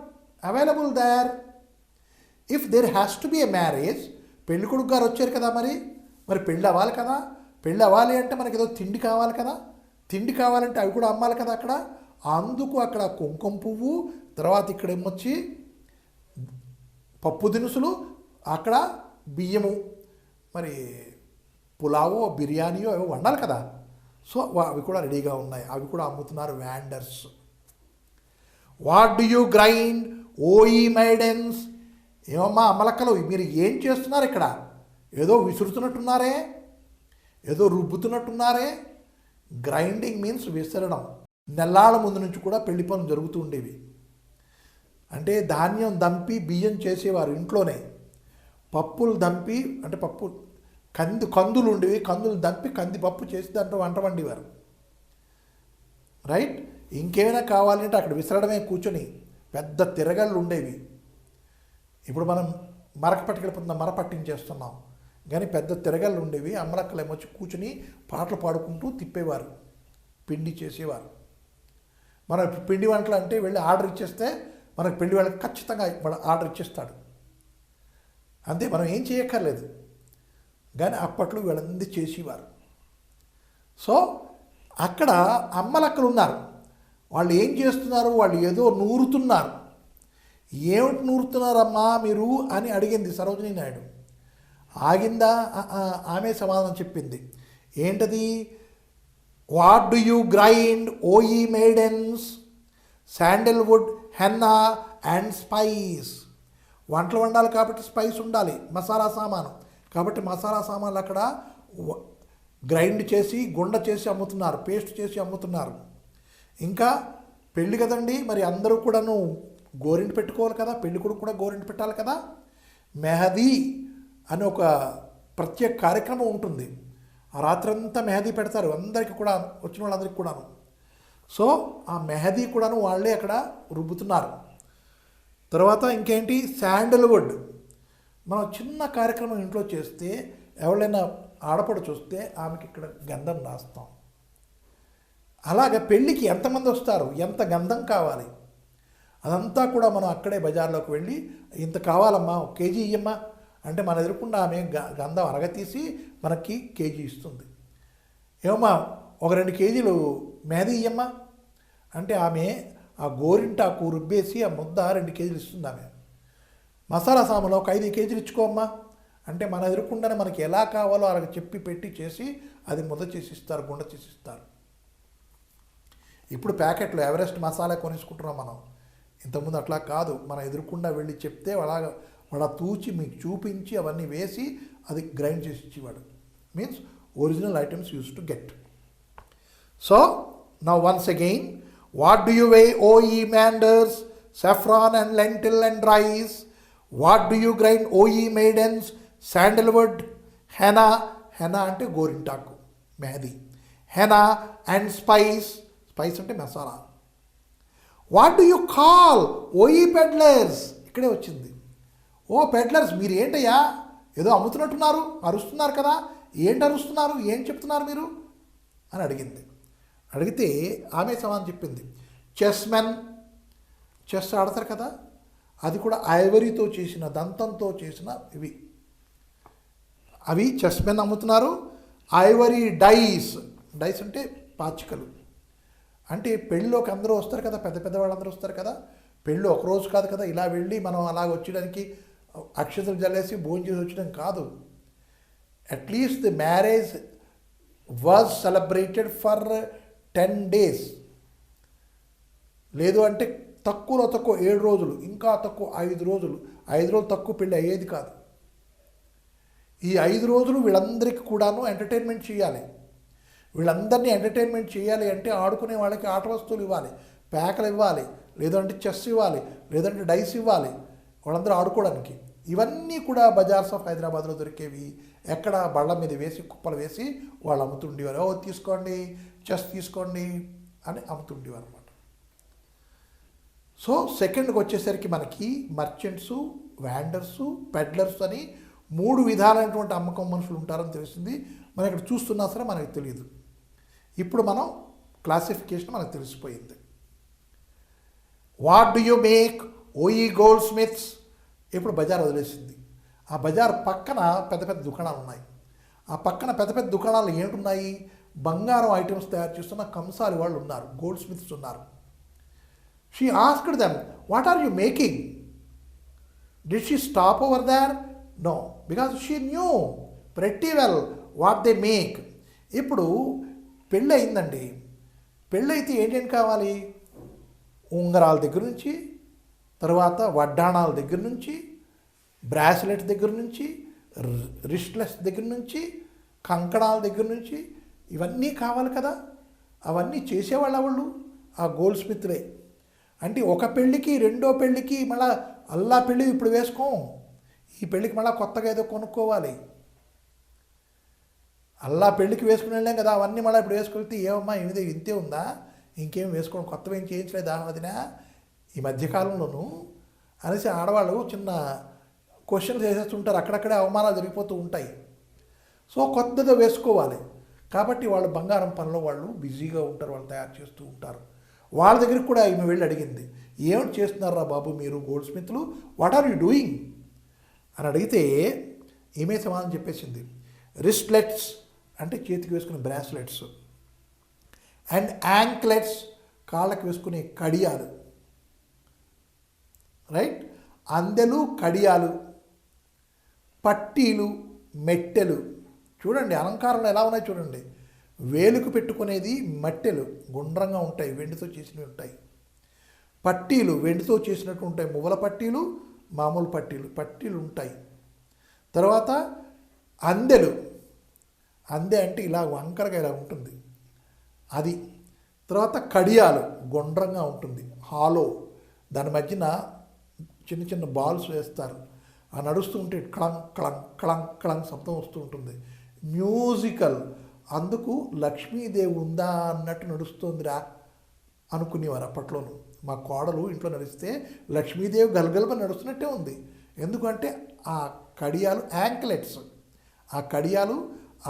available there? If there has to be a marriage, పెళ్లి కొడుకు గారు వచ్చారు కదా, మరి పెళ్ళి అవ్వాలి కదా. పెళ్ళి అవ్వాలి అంటే మనకి ఏదో తిండి కావాలి కదా. తిండి కావాలంటే అవి కూడా అమ్మాలి కదా అక్కడ. అందుకు అక్కడ కుంకుమ పువ్వు, తర్వాత ఇక్కడ ఏమొచ్చి పప్పు దినుసులు, అక్కడ బియ్యము, మరి పులావో బిర్యానీయో ఏవో వండాలి కదా. సో అవి కూడా రెడీగా ఉన్నాయి. అవి కూడా అమ్ముతున్నారు wanders. What do you grind O ఈ మైడెన్స్? ఏమమ్మా అమ్మలక్కలు, మీరు ఏం చేస్తున్నారు ఇక్కడ? ఏదో విసురుతున్నట్టున్నారే, ఏదో రుబ్బుతున్నట్టున్నారే. గ్రైండింగ్ మీన్స్ విసరడం. నెల్లాళ్ళ ముందు నుంచి కూడా పెళ్లి పనులు జరుగుతూ ఉండేవి. అంటే ధాన్యం దంపి బియ్యం చేసేవారు ఇంట్లోనే. పప్పులు దంపి, అంటే పప్పు కందులు ఉండేవి, కందులు దంపి కందిపప్పు చేసి దాంట్లో వంట వండేవారు, రైట్? ఇంకేమైనా కావాలంటే అక్కడ విసరడమే కూర్చొని. పెద్ద తిరగళ్ళు ఉండేవి. ఇప్పుడు మనం మరక పట్టుకెళ్ళిపోతున్న మర పట్టించేస్తున్నాం, కానీ పెద్ద తిరగళ్ళు ఉండేవి. అమ్మలక్కలు ఏమొచ్చి కూర్చుని పాటలు పాడుకుంటూ తిప్పేవారు, పిండి చేసేవారు. మనం పిండి వంటలు అంటే వెళ్ళి ఆర్డర్ ఇచ్చేస్తే మనకు పిండి వాళ్ళకి ఖచ్చితంగా ఆర్డర్ ఇచ్చేస్తాడు, అంతే, మనం ఏం చేయక్కర్లేదు. కానీ అప్పట్లో వీళ్ళందరూ చేసేవారు. సో అక్కడ అమ్మలక్కలు ఉన్నారు. వాళ్ళు ఏం చేస్తున్నారు? వాళ్ళు ఏదో నూరుతున్నారు. ఏమిటి నూరుతున్నారమ్మా మీరు అని అడిగింది సరోజినీ నాయుడు. ఆగిందా? ఆమె సమాధానం చెప్పింది. ఏంటది? What do you grind O ye maidens? Sandalwood, henna and spice. వంటలు వండాలి కాబట్టి స్పైస్ ఉండాలి, మసాలా సామాను. కాబట్టి మసాలా సామాన్లు అక్కడ గ్రైండ్ చేసి గుండ చేసి అమ్ముతున్నారు, పేస్ట్ చేసి అమ్ముతున్నారు. ఇంకా పెళ్ళి కదండి, మరి అందరూ కూడాను గోరింటి పెట్టుకోవాలి కదా, పెళ్ళి కొడుకు కూడా గోరింటి పెట్టాలి కదా. మెహదీ అని ఒక ప్రత్యేక కార్యక్రమం ఉంటుంది. ఆ రాత్రంతా మెహదీ పెడతారు అందరికీ కూడా, వచ్చిన వాళ్ళందరికీ కూడాను. సో ఆ మెహదీ కూడాను వాళ్ళే అక్కడ రుబ్బుతున్నారు. తర్వాత ఇంకేంటి? శాండల్వుడ్. మనం చిన్న కార్యక్రమం ఇంట్లో చేస్తే ఎవరైనా ఆడపడుచు చూస్తే ఆమెకి ఇక్కడ గంధం రాస్తాం. అలాగే పెళ్ళికి ఎంతమంది వస్తారు, ఎంత గంధం కావాలి, అదంతా కూడా మనం అక్కడే బజార్లోకి వెళ్ళి ఇంత కావాలమ్మా, 1 కేజీ ఇయ్యమ్మా అంటే మన ఎదురుకుండా ఆమె గంధం అరగతీసి మనకి కేజీ ఇస్తుంది. ఏమమ్మా 1-2 కేజీలు మెహదీ ఇయ్యమ్మా అంటే ఆమె ఆ గోరింటాకు రుబ్బేసి ఆ ముద్ద 2 కేజీలు ఇస్తుంది ఆమె. మసాలా సామాన్లు ఒక 5 కేజీలు ఇచ్చుకోమ్మా అంటే మన ఎదురుకుండానే మనకి ఎలా కావాలో అలా చెప్పి పెట్టి చేసి అది ముద్ద చేసి ఇస్తారు, గుండ చేసి ఇస్తారు. ఇప్పుడు ప్యాకెట్లు ఎవరెస్ట్ మసాలా కొనేసుకుంటున్నాం మనం. ఇంతకుముందు అట్లా కాదు, మన ఎదురుకుండా వెళ్ళి చెప్తే వాళ్ళ తూచి మీకు చూపించి అవన్నీ వేసి అది గ్రైండ్ చేసి ఇచ్చేవాడు. Means original items use to get. So now once again, what do you weigh O ye vendors, saffron and lentil and rice? What do you grind o ye maidens? Sandalwood, henna, henna అంటే గోరింటాకు, Mehdi, henna and spice, spice అంటే మసాలా. What do you call O ye peddlers? ఇక్కడే వచ్చింది. ఓ peddlers, మీరు ఏంటయ్యా ఏదో అమ్ముతున్నట్టున్నారు, అరుస్తున్నారు కదా, ఏంటి అరుస్తున్నారు, ఏం చెప్తున్నారు మీరు అని అడిగింది. అడిగితే ఆమె సమాధానం చెప్పింది, చెస్మెన్, చెస్ ఆడతారు కదా, అది కూడా ఐవరీతో చేసిన, దంతంతో చేసిన ఇవి, అవి చెస్మెన్ అమ్ముతున్నారు. ఐవరీ డైస్, డైస్ అంటే పాచికలు. అంటే పెళ్ళిలోకి అందరూ వస్తారు కదా, పెద్ద పెద్ద వాళ్ళందరూ వస్తారు కదా, పెళ్ళి ఒకరోజు కాదు కదా, ఇలా వెళ్ళి మనం అలాగ వచ్చేయడానికి అక్షతలు జల్లేసి భోజనం చేసి వచ్చడం కాదు. At least the marriage was celebrated for 10 days, లేదు అంటే తక్కువలో తక్కువ 7 రోజులు, ఇంకా తక్కువ 5 రోజులు. 5 రోజులు తక్కువ పెళ్ళి అయ్యేది కాదు. ఈ 5 రోజులు వీళ్ళందరికీ కూడాను ఎంటర్టైన్మెంట్ చేయాలి. వీళ్ళందరినీ ఎంటర్టైన్మెంట్ చేయాలి అంటే ఆడుకునే వాళ్ళకి ఆట వస్తువులు ఇవ్వాలి, ప్యాకలు ఇవ్వాలి, లేదంటే చెస్ ఇవ్వాలి, లేదంటే డైస్ ఇవ్వాలి వాళ్ళందరూ ఆడుకోవడానికి. ఇవన్నీ కూడా బజార్స్ ఆఫ్ హైదరాబాద్లో దొరికేవి. ఎక్కడ బళ్ళ మీద వేసి కుప్పలు వేసి వాళ్ళు అమ్ముతుండేవారు. ఓ తీసుకోండి, చెస్ తీసుకోండి అని అమ్ముతుండేవారు అనమాట. సో సెకండ్కి వచ్చేసరికి మనకి మర్చెంట్సు, వ్యాండర్సు, పెడ్లర్స్ అని 3 విధాలైనటువంటి అమ్మకం మనుషులు ఉంటారని తెలిసింది. మనం ఇక్కడ చూస్తున్నా సరే మనకి తెలియదు. ఇప్పుడు మనం క్లాసిఫికేషన్ మనకు తెలిసిపోయింది. What do you make OE gold smiths? ఇప్పుడు బజార్ వదిలేసింది. ఆ బజార్ పక్కన పెద్ద పెద్ద దుకాణాలు ఉన్నాయి. ఆ పక్కన పెద్ద పెద్ద దుకాణాలు ఏంటున్నాయి? బంగారం ఐటమ్స్ తయారు చేస్తున్న కంసాలి వాళ్ళు ఉన్నారు, గోల్డ్ స్మిత్స్ ఉన్నారు. She asked them, what are you making? Did she stop over there? No, because she knew pretty well what they make. ఇప్పుడు పెళ్ళి అయిందండి. పెళ్ళైతే ఏంటేంటి కావాలి? ఉంగరాల దగ్గర నుంచి, తర్వాత వడ్డాణాల దగ్గర నుంచి, బ్రాస్లెట్ దగ్గర నుంచి, రిస్ట్లెస్ దగ్గర నుంచి, కంకణాల దగ్గర నుంచి ఇవన్నీ కావాలి కదా. అవన్నీ చేసేవాళ్ళు వాళ్ళు ఆ గోల్డ్ స్మిత్లే. అంటే ఒక పెళ్ళికి, రెండో పెళ్ళికి మళ్ళీ అల్లా పెళ్ళి ఇప్పుడు వేసుకోం, ఈ పెళ్ళికి మళ్ళీ కొత్తగా ఏదో కొనుక్కోవాలి. అల్లా పెళ్ళికి వేసుకుని వెళ్ళాం కదా, అవన్నీ మళ్ళీ ఇప్పుడు వేసుకెళ్తే ఏమమ్మా ఏమిదే ఇంతే ఉందా, ఇంకేం వేసుకోవడం, కొత్తగా ఏం చేయించలేదా వదినా ఈ మధ్యకాలంలోనూ అనేసి ఆడవాళ్ళు చిన్న క్వశ్చన్స్ వేసేస్తుంటారు. అక్కడక్కడే అవమానాలు జరిగిపోతూ ఉంటాయి. సో కొత్తగా వేసుకోవాలి కాబట్టి వాళ్ళు బంగారం పనిలో వాళ్ళు బిజీగా ఉంటారు, వాళ్ళు తయారు చేస్తూ ఉంటారు. వాళ్ళ దగ్గరికి కూడా ఈమె వెళ్ళి అడిగింది, ఏమిటి చేస్తున్నారా బాబు మీరు గోల్డ్ స్మిత్లు, వాట్ ఆర్ యూ డూయింగ్ అని అడిగితే ఈమె సమాధానం చెప్పేసింది, రిస్ట్లెట్స్ అంటే చేతికి వేసుకునే బ్రాస్లెట్స్, అండ్ యాంక్లెట్స్ కాళ్ళకి వేసుకునే కడియాలు, రైట్, అందెలు, కడియాలు, పట్టీలు, మెట్టెలు. చూడండి అలంకారంలో ఎలా ఉన్నాయి చూడండి. వేలుకు పెట్టుకునేది మట్టెలు గుండ్రంగా ఉంటాయి, వెండితో చేసినవి ఉంటాయి. పట్టీలు వెండితో చేసినట్టు ఉంటాయి, మువ్వల పట్టీలు, మామూలు పట్టీలు ఉంటాయి. తర్వాత అందెలు, అందె అంటే ఇలా వంకరగా ఇలా ఉంటుంది అది. తర్వాత కడియాలు గుండ్రంగా ఉంటుంది, హాలో, దాని మధ్యన చిన్న చిన్న బాల్స్ వేస్తారు. ఆ నడుస్తూ ఉంటే క్లంగ్ క్లంగ్ క్లంగ్ క్లంగ్ శబ్దం వస్తూ ఉంటుంది, మ్యూజికల్. అందుకు లక్ష్మీదేవి ఉందా అన్నట్టు నడుస్తుందిరా అనుకునేవారు అప్పట్లోనూ. మా కోడలు ఇంట్లో నడిస్తే లక్ష్మీదేవి గలగలప నడుస్తున్నట్టే ఉంది. ఎందుకంటే ఆ కడియాలు యాంక్లెట్స్, ఆ కడియాలు,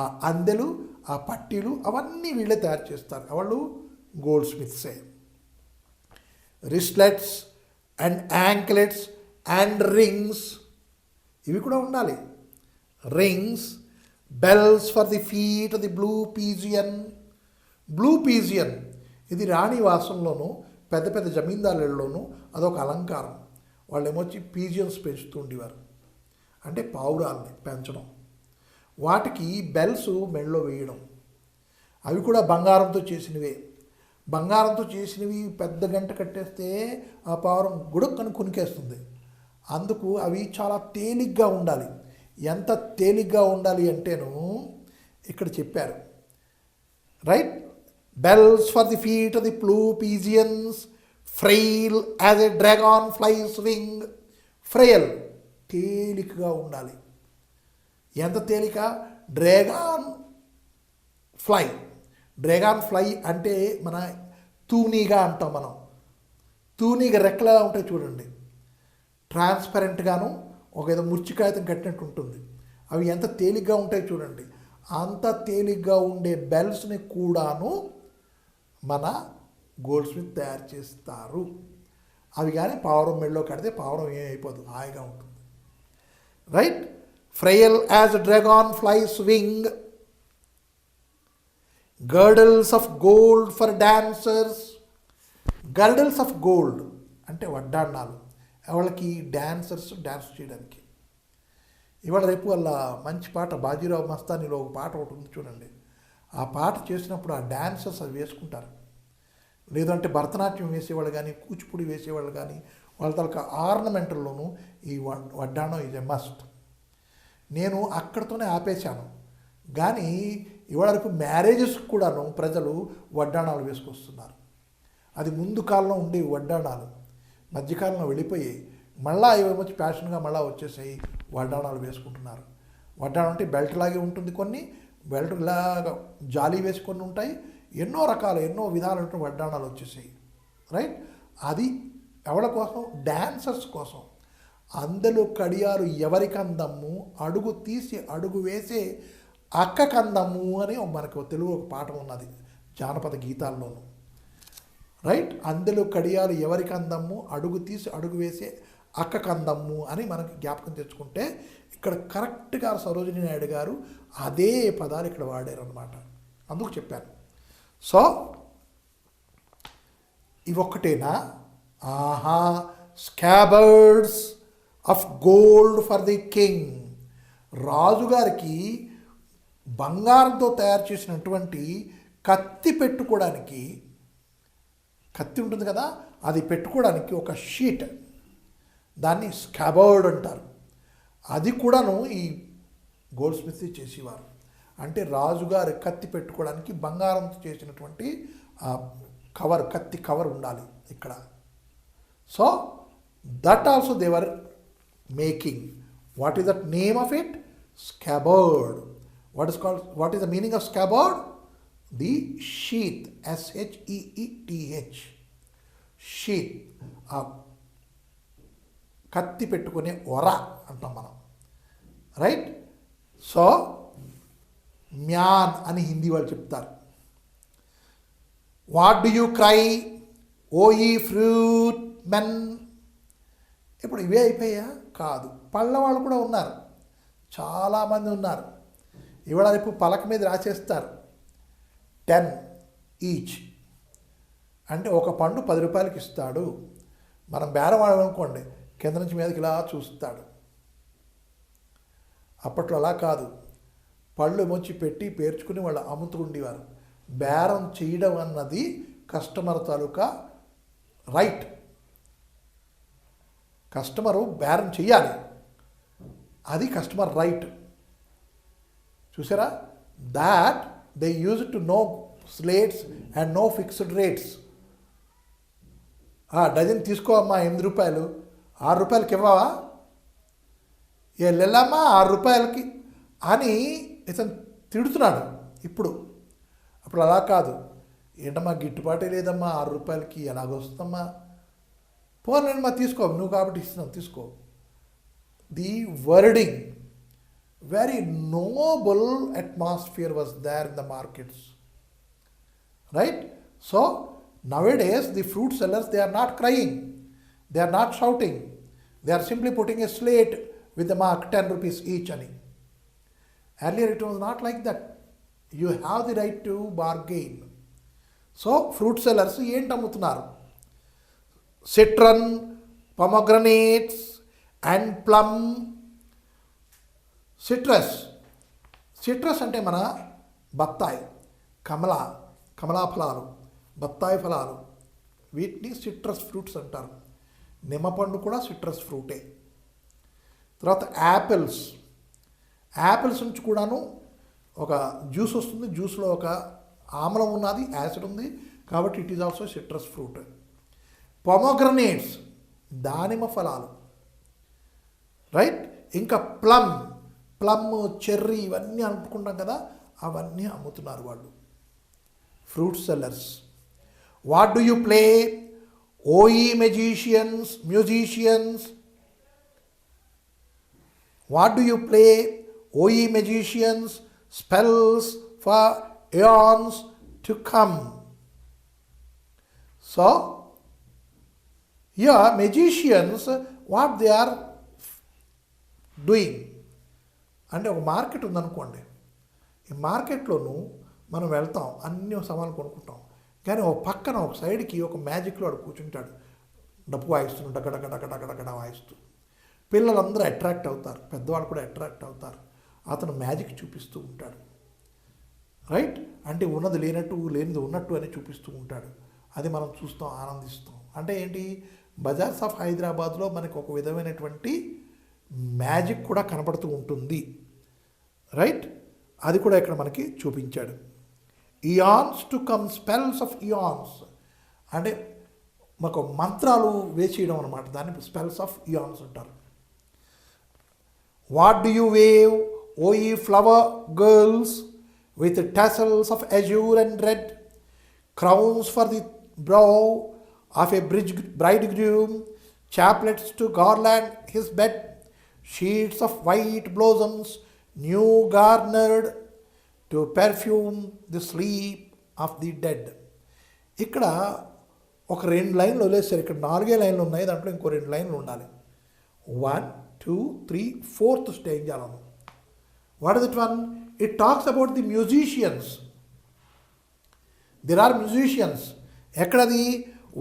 ఆ అందెలు, ఆ పట్టీలు అవన్నీ వీళ్ళే తయారు చేస్తారు, వాళ్ళు గోల్డ్ స్మిత్సే. Wristlets and anklets and rings, ఇవి కూడా ఉండాలి. Rings, bells for the feet, the blue pigeon. Blue pigeon ఇది రాణివాసంలోనూ పెద్ద పెద్ద జమీందారులలోనూ అదొక అలంకారం. వాళ్ళు ఏమొచ్చి పీజియన్స్ పెంచుతూ ఉండేవారు, అంటే పావురాల్ని పెంచడం. వాటికి బెల్స్ మెడలో వేయడం. అవి కూడా బంగారంతో చేసినవే. బంగారంతో చేసినవి పెద్ద గంట కట్టేస్తే ఆ పావురం గుడుక్కని కునికేస్తుంది. అందుకు అవి చాలా తేలిగ్గా ఉండాలి. ఎంత తేలిగ్గా ఉండాలి అంటేను ఇక్కడ చెప్పారు, right? Bells for the feet of the blue pigeons, frail as a dragon fly's wing. Frail, తేలికగా ఉండాలి. ఎంత తేలిక? Dragon fly. డ్రాగన్ ఫ్లై అంటే మన తూనీగా అంటాం మనం. తూనీగా రెక్కలా ఉంటాయి చూడండి, ట్రాన్స్పరెంట్గాను ఒక ఏదో ముర్చికాయతం కట్టినట్టు ఉంటుంది. అవి ఎంత తేలిగ్గా ఉంటాయి చూడండి. అంత తేలిగ్గా ఉండే బెల్స్ని కూడాను మన గోల్డ్ స్మిత్ తయారు చేస్తారు. అవి కానీ పావురం మెడలో కడితే పావురం ఏమైపోదు, హాయిగా ఉంటుంది, right? Frail as dragon fly's wing. Girdles of gold for dancers. Girdles of gold అంటే వడ్డాణాలు, వాళ్ళకి డాన్సర్స్ డాన్స్ చేయడానికి. ఇవాళ రేపు వాళ్ళ మంచి పాట బాజీరావు మస్తానీలో ఒక పాట ఒకటి ఉంది చూడండి. ఆ పాట చేసినప్పుడు ఆ డాన్సర్స్ అవి వేసుకుంటారు. లేదంటే భరతనాట్యం వేసేవాళ్ళు కానీ, కూచిపూడి వేసేవాళ్ళు కానీ, వాళ్ళ తలక ఆర్నమెంటల్లోనూ ఈ వడ్డాణం ఈజ్ ఎ మస్ట్. నేను అక్కడితోనే ఆపేశాను. కానీ ఇవాళ రేపు మ్యారేజెస్కి కూడాను ప్రజలు వడ్డాణాలు వేసుకొస్తున్నారు. అది ముందు కాలంలో ఉండే వడ్డాణాలు మధ్యకాలంలో వెళ్ళిపోయి మళ్ళీ ఏమొచ్చి ఫ్యాషన్గా మళ్ళీ వచ్చేసాయి, వడ్డాణాలు వేసుకుంటున్నారు. వడ్డాణం అంటే బెల్ట్ లాగే ఉంటుంది, కొన్ని బెల్ట్ లాగా జాలీ వేసుకొని ఉంటాయి, ఎన్నో రకాల ఎన్నో విధాలైన వడ్డాణాలు వచ్చేసాయి, రైట్? అది ఎవరి కోసం? డాన్సర్స్ కోసం. అందరూ కడియాలు ఎవరికి అందము, అడుగు తీసి అడుగు వేసే అక్కకందము అని మనకు తెలుగు ఒక పాట ఉన్నది జానపద గీతాల్లోనూ, రైట్? అందులో కడియాలు ఎవరికి అందము, అడుగు తీసి అడుగు వేసే అక్కకందము అని మనకి జ్ఞాపకం తెచ్చుకుంటే ఇక్కడ కరెక్ట్గా సరోజినీ నాయుడు గారు అదే పదాలు ఇక్కడ వాడారు అన్నమాట. అందుకు చెప్పాను. సో ఇవొక్కటేనా? ఆహా, scabbards of gold for the king. రాజుగారికి బంగారంతో తయారు చేసినటువంటి కత్తి పెట్టుకోవడానికి, కత్తి ఉంటుంది కదా, అది పెట్టుకోవడానికి ఒక షీట్, దాన్ని స్కాబర్డ్ అంటారు. అది కూడాను ఈ గోల్డ్ స్మిత్ చేసేవారు. అంటే రాజుగారి కత్తి పెట్టుకోవడానికి బంగారంతో చేసినటువంటి కవర్, కత్తి కవర్ ఉండాలి ఇక్కడ. So that also they were making. What is that name of it? Scabbard. What is the meaning of scabbard? The sheath, sheath, sheath. కత్తి పెట్టుకునే ఒర అంటాం మనం, రైట్? సో మ్యాన్ అని హిందీ వాళ్ళు చెప్తారు. వాట్ డు యూ క్రై ఓ ఈ ఫ్రూట్ మెన్? ఇప్పుడు ఇవే అయిపోయా? కాదు, పళ్ళ వాళ్ళు కూడా ఉన్నారు, చాలామంది ఉన్నారు. ఇవాళ రేపు పలక మీద రాసేస్తారు 10 ఈచ్, అంటే ఒక పండు 10 రూపాయలకి ఇస్తాడు. మనం బేరం వాడమనుకోండి, కింద నుంచి మీదకి ఇలా చూస్తాడు. అప్పట్లో అలా కాదు, పళ్ళు మొచ్చి పెట్టి పేర్చుకుని వాళ్ళు అమ్ముతూ ఉండేవారు. బేరం చేయడం అన్నది కస్టమర్ తాలూకా రైట్. కస్టమరు బేరం చెయ్యాలి, అది కస్టమర్ రైట్. చూసారా? That they use to no slates and no fixed rates. Dozen తీసుకో అమ్మా 8 రూపాయలు, 6 రూపాయలకి ఇవ్వవా? వెళ్ళమ్మా 6 రూపాయలకి అని ఇతను తిడుతున్నాడు ఇప్పుడు. అప్పుడు అలా కాదు, ఏంటమ్మా గిట్టుబాటే లేదమ్మా, 6 రూపాయలకి ఎలాగొస్తుందమ్మా, పోనండి మా తీసుకో, నువ్వు కాబట్టి ఇస్తున్నావు తీసుకో. The wording, very noble atmosphere was there in the markets, right? So nowadays the fruit sellers, they are not crying, they are not shouting, they are simply putting a slate with the mark 10 rupees each ani. Earlier it was not like that. You have the right to bargain. So fruit sellers ఏంటి అమ్ముతున్నారు? Citron, pomegranates and plum. Citrus అంటే మన బత్తాయి, కమలా ఫలాలు, బత్తాయి ఫలాలు, వీటిని citrus fruits అంటారు. నిమ్మపండు కూడా సిట్రస్ ఫ్రూటే. తర్వాత యాపిల్స్ నుంచి కూడాను ఒక జ్యూస్ వస్తుంది. జ్యూస్లో ఒక ఆమ్లం ఉన్నది, యాసిడ్ ఉంది, కాబట్టి it is also citrus fruit. Pomegranates దానిమ్మ ఫలాలు, రైట్. ఇంకా ప్లమ్, చెర్రీ ఇవన్నీ అనుకుంటాం కదా, అవన్నీ అమ్ముతున్నారు వాళ్ళు, fruit sellers. What do you play O ye musicians? What do you play, O ye magicians? Spells for aeons to come. So, here magicians, what they are doing? అంటే ఒక market ఉందనుకోండి, ఈ మార్కెట్లోనూ మనం వెళ్తాం, అన్ని సామాన్లు కొనుక్కుంటాం, కానీ ఒక పక్కన ఒక సైడ్కి ఒక మ్యాజిక్లో వాడు కూర్చుంటాడు, డప్పు వాయిస్తున్నాడు, డగడగడగడగడ వాయిస్తూ. పిల్లలందరూ అట్రాక్ట్ అవుతారు, పెద్దవాళ్ళు కూడా అట్రాక్ట్ అవుతారు. అతను మ్యాజిక్ చూపిస్తూ ఉంటాడు, రైట్. అంటే ఉన్నది లేనట్టు, లేనిది ఉన్నట్టు అని చూపిస్తూ ఉంటాడు. అది మనం చూస్తాం, ఆనందిస్తాం. అంటే ఏంటి, బజార్స్ ఆఫ్ హైదరాబాద్లో మనకు ఒక విధమైనటువంటి మ్యాజిక్ కూడా కనపడుతూ ఉంటుంది, రైట్. అది కూడా ఇక్కడ మనకి చూపించాడు. Aeons to come, spells of aeons అంటే మాకు మంత్రాలు వేసేయడం అనమాట, దాన్ని స్పెల్స్ ఆఫ్ ఇయాన్స్ అంటారు. వాట్ డు యూ వేవ్ ఓ ఈ flower girls with tassels of azure and red, crowns for the brow of a bridegroom, chaplets to garland his bed, sheets of white blossoms new garnered to perfume the sleep of the dead. ఇక్కడ ఒక 2 లైన్లు వదిలేస్తారు. ఇక్కడ 4 లైన్లు ఉన్నాయి, దాంట్లో ఇంకో 2 లైన్లు ఉండాలి. 1, 2, 3, 4th స్టేజ్ అలా. What is it one? It talks about the musicians. There are musicians. ఎక్కడది?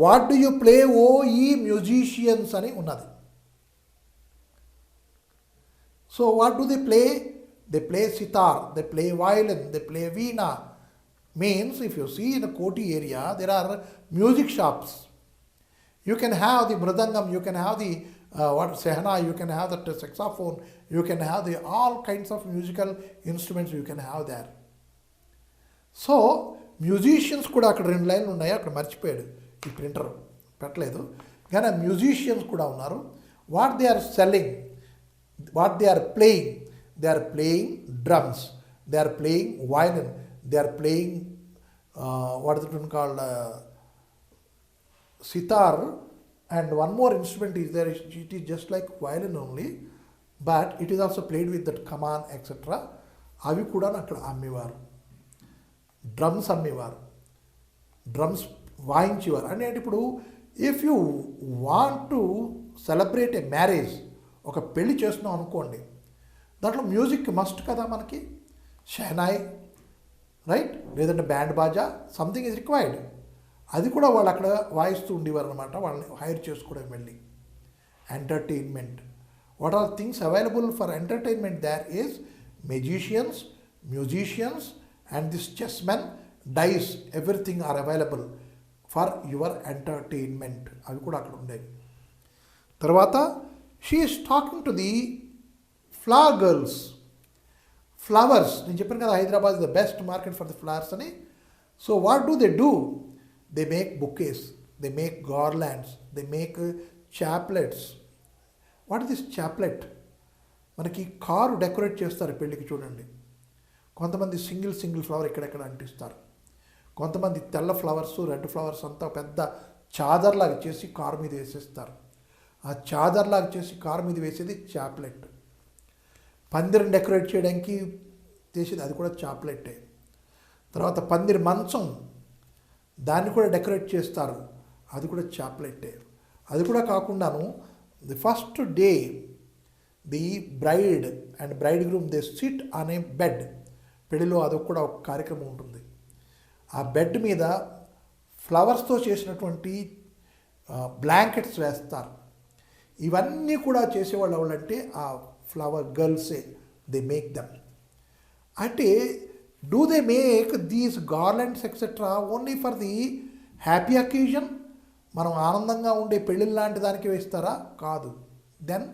What do you play O ye musicians అని ఉన్నది. So what do they play? They play sitar, they play violin, they play veena. Means if you see in the Koti area, there are music shops. You can have the mridangam, you can have the sehna, you can have the saxophone, you can have the all kinds of musical instruments you can have there. So musicians కూడా అక్కడ 2 లైన్లు ఉన్నాయి, అక్కడ మర్చిపోయాడు ఈ printer పెట్టలేదు, కానీ musicians కూడా ఉన్నారు. What they are selling, what they are playing, they are playing drums, they are playing violin, they are playing what is it called sitar, and one more instrument is there. It is just like violin only, but it is also played with that kaman etc. అవి కూడా అక్కడ అమ్మేవారు, drums అమ్మేవారు, drums వాయించేవారు. అంటే ఇప్పుడు if you want to celebrate A marriage, ఒక పెళ్లి చేస్తున్నాం అనుకోండి, దాంట్లో మ్యూజిక్ మస్ట్ కదా మనకి. షెహనాయ్, రైట్, లేదంటే band Baaja, something is required. అది కూడా వాళ్ళు అక్కడ వాయిస్తూ ఉండేవారు అనమాట, వాళ్ళని హైర్ చేసుకోవడం వెళ్ళి. Entertainment, what are things available for entertainment? There is magicians, musicians and this chessmen, dice, everything are available for your entertainment. అవి కూడా అక్కడ ఉండేవి. తర్వాత she is talking to the flower girls. Flowers, నేను చెప్పాను కదా Hyderabad is the best market for the flowers అని. So what do they do? They make bouquets, they make garlands, they make chaplets. What is this chaplet? మనకి car decorate చేస్తారు పెళ్ళికి, చూడండి. కొంతమంది single flower ఎక్కడెక్కడ అంటిస్తారు, కొంతమంది తెల్ల ఫ్లవర్స్, రెడ్ ఫ్లవర్స్ అంతా పెద్ద చాదర్లాగా చేసి కారు మీద వేసేస్తారు. ఆ చాదర్లాగా చేసి కారు మీద వేసేది చాప్లెట్. పందిరిని డెకరేట్ చేయడానికి చేసేది అది కూడా చాప్లెట్టే. తర్వాత పందిరి మంచం, దాన్ని కూడా డెకరేట్ చేస్తారు, అది కూడా చాప్లెట్టే. అది కూడా కాకుండాను the first day the bride and bride groom they sit on a bed. పెళ్లిలో అదొక కూడా ఒక కార్యక్రమం ఉంటుంది. ఆ బెడ్ మీద ఫ్లవర్స్తో చేసినటువంటి బ్లాంకెట్స్ వేస్తారు. ఇవన్నీ కూడా చేసేవాళ్ళు ఎవరంటే ఆ ఫ్లవర్ గర్ల్సే. They make them. అంటే do they make these garlands etcetera only for the happy occasion? మనం ఆనందంగా ఉండే పెళ్ళిళ్ళ లాంటి దానికి వేస్తారా? కాదు. దెన్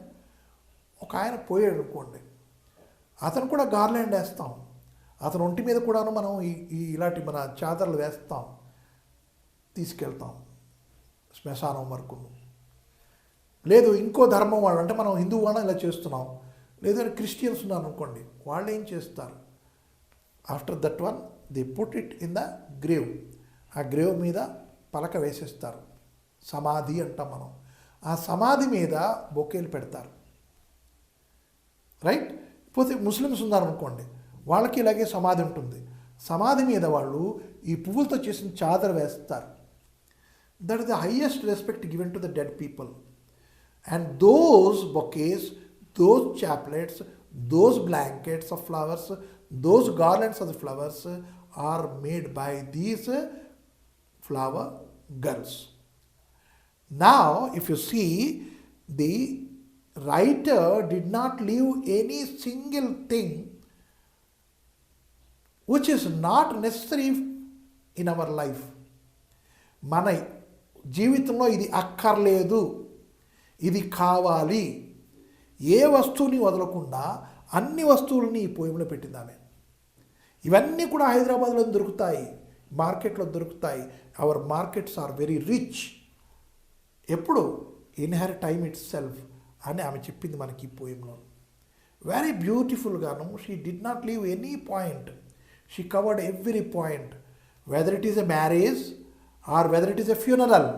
ఒక ఆయన పోయాడు అనుకోండి, అతను కూడా గార్లాండ్ వేస్తాం. అతను ఒంటి మీద కూడాను మనం ఇలాంటి మన చాదర్లు వేస్తాం, తీసుకెళ్తాం శ్మశానం వరకు. లేదు ఇంకో ధర్మం వాళ్ళు, అంటే మనం హిందూ వాళ్ళం ఇలా చేస్తున్నాం. లేదంటే క్రిస్టియన్స్ ఉన్నారు అనుకోండి, వాళ్ళు ఏం చేస్తారు? After that one they put it in the grave. ఆ గ్రేవ్ మీద పలక వేసేస్తారు, సమాధి అంటాం మనం. ఆ సమాధి మీద బొకేలు పెడతారు, రైట్? పోతే ముస్లిమ్స్ ఉన్నారనుకోండి, వాళ్ళకి ఇలాగే సమాధి ఉంటుంది. సమాధి మీద వాళ్ళు ఈ పువ్వులతో చేసిన చాదర వేస్తారు. That is the highest respect given to the dead people. And those bouquets, those chaplets, those blankets of flowers, those garlands of the flowers are made by these flower girls. Now, if you see, the writer did not leave any single thing which is not necessary in our life. మన జీవితంలో ఇది అక్కర్లేదు, ఇది కావాలి, ఏ వస్తువుని వదలకుండా అన్ని వస్తువులని ఈ పోయంలో పెట్టింది ఆమె. ఇవన్నీ కూడా హైదరాబాద్లో దొరుకుతాయి, మార్కెట్లో దొరుకుతాయి. Our markets are very rich. ఎప్పుడు? In her time itself అని ఆమె చెప్పింది మనకి ఈ పోయంలో. వెరీ బ్యూటిఫుల్గాను. She did not leave any point. She covered every point, whether it is a marriage or whether it is a funeral,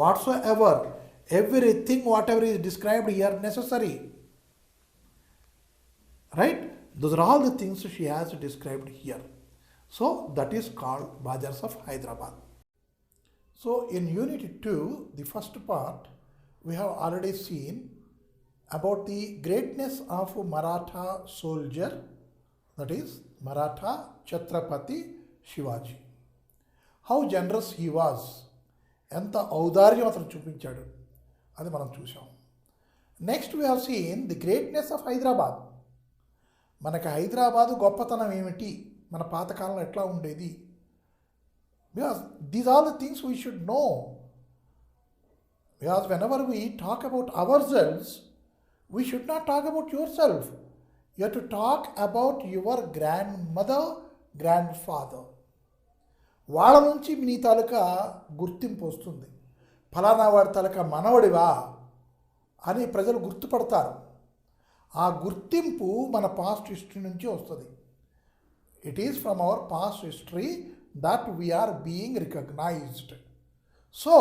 whatsoever. Everything, whatever is described here, necessary. Right? Those are all the things she has described here. So, that is called Bazars of Hyderabad. So, in Unit 2, the first part, we have already seen about the greatness of Maratha soldier, that is, Maratha Chhatrapati Shivaji. How generous he was. ఎంత ఔదార్యం అతను చూపించాడు అది మనం చూసాం. Next we have seen the greatness of Hyderabad. మనకి హైదరాబాదు గొప్పతనం ఏమిటి, మన పాతకాలంలో ఎట్లా ఉండేది. Because these are the things we should know. Because whenever we talk about ourselves, we should not talk about yourself. You have to talk about your grandmother, grandfather. వాళ్ళ నుంచి నీ తాలూకా గుర్తింపు వస్తుంది. ఫలానా వాడి తాలూకా మనవడివా అని ప్రజలు గుర్తుపడతారు. ఆ గుర్తింపు మన పాస్ట్ హిస్టరీ నుంచి వస్తుంది. It is from our past history that we are being recognised. So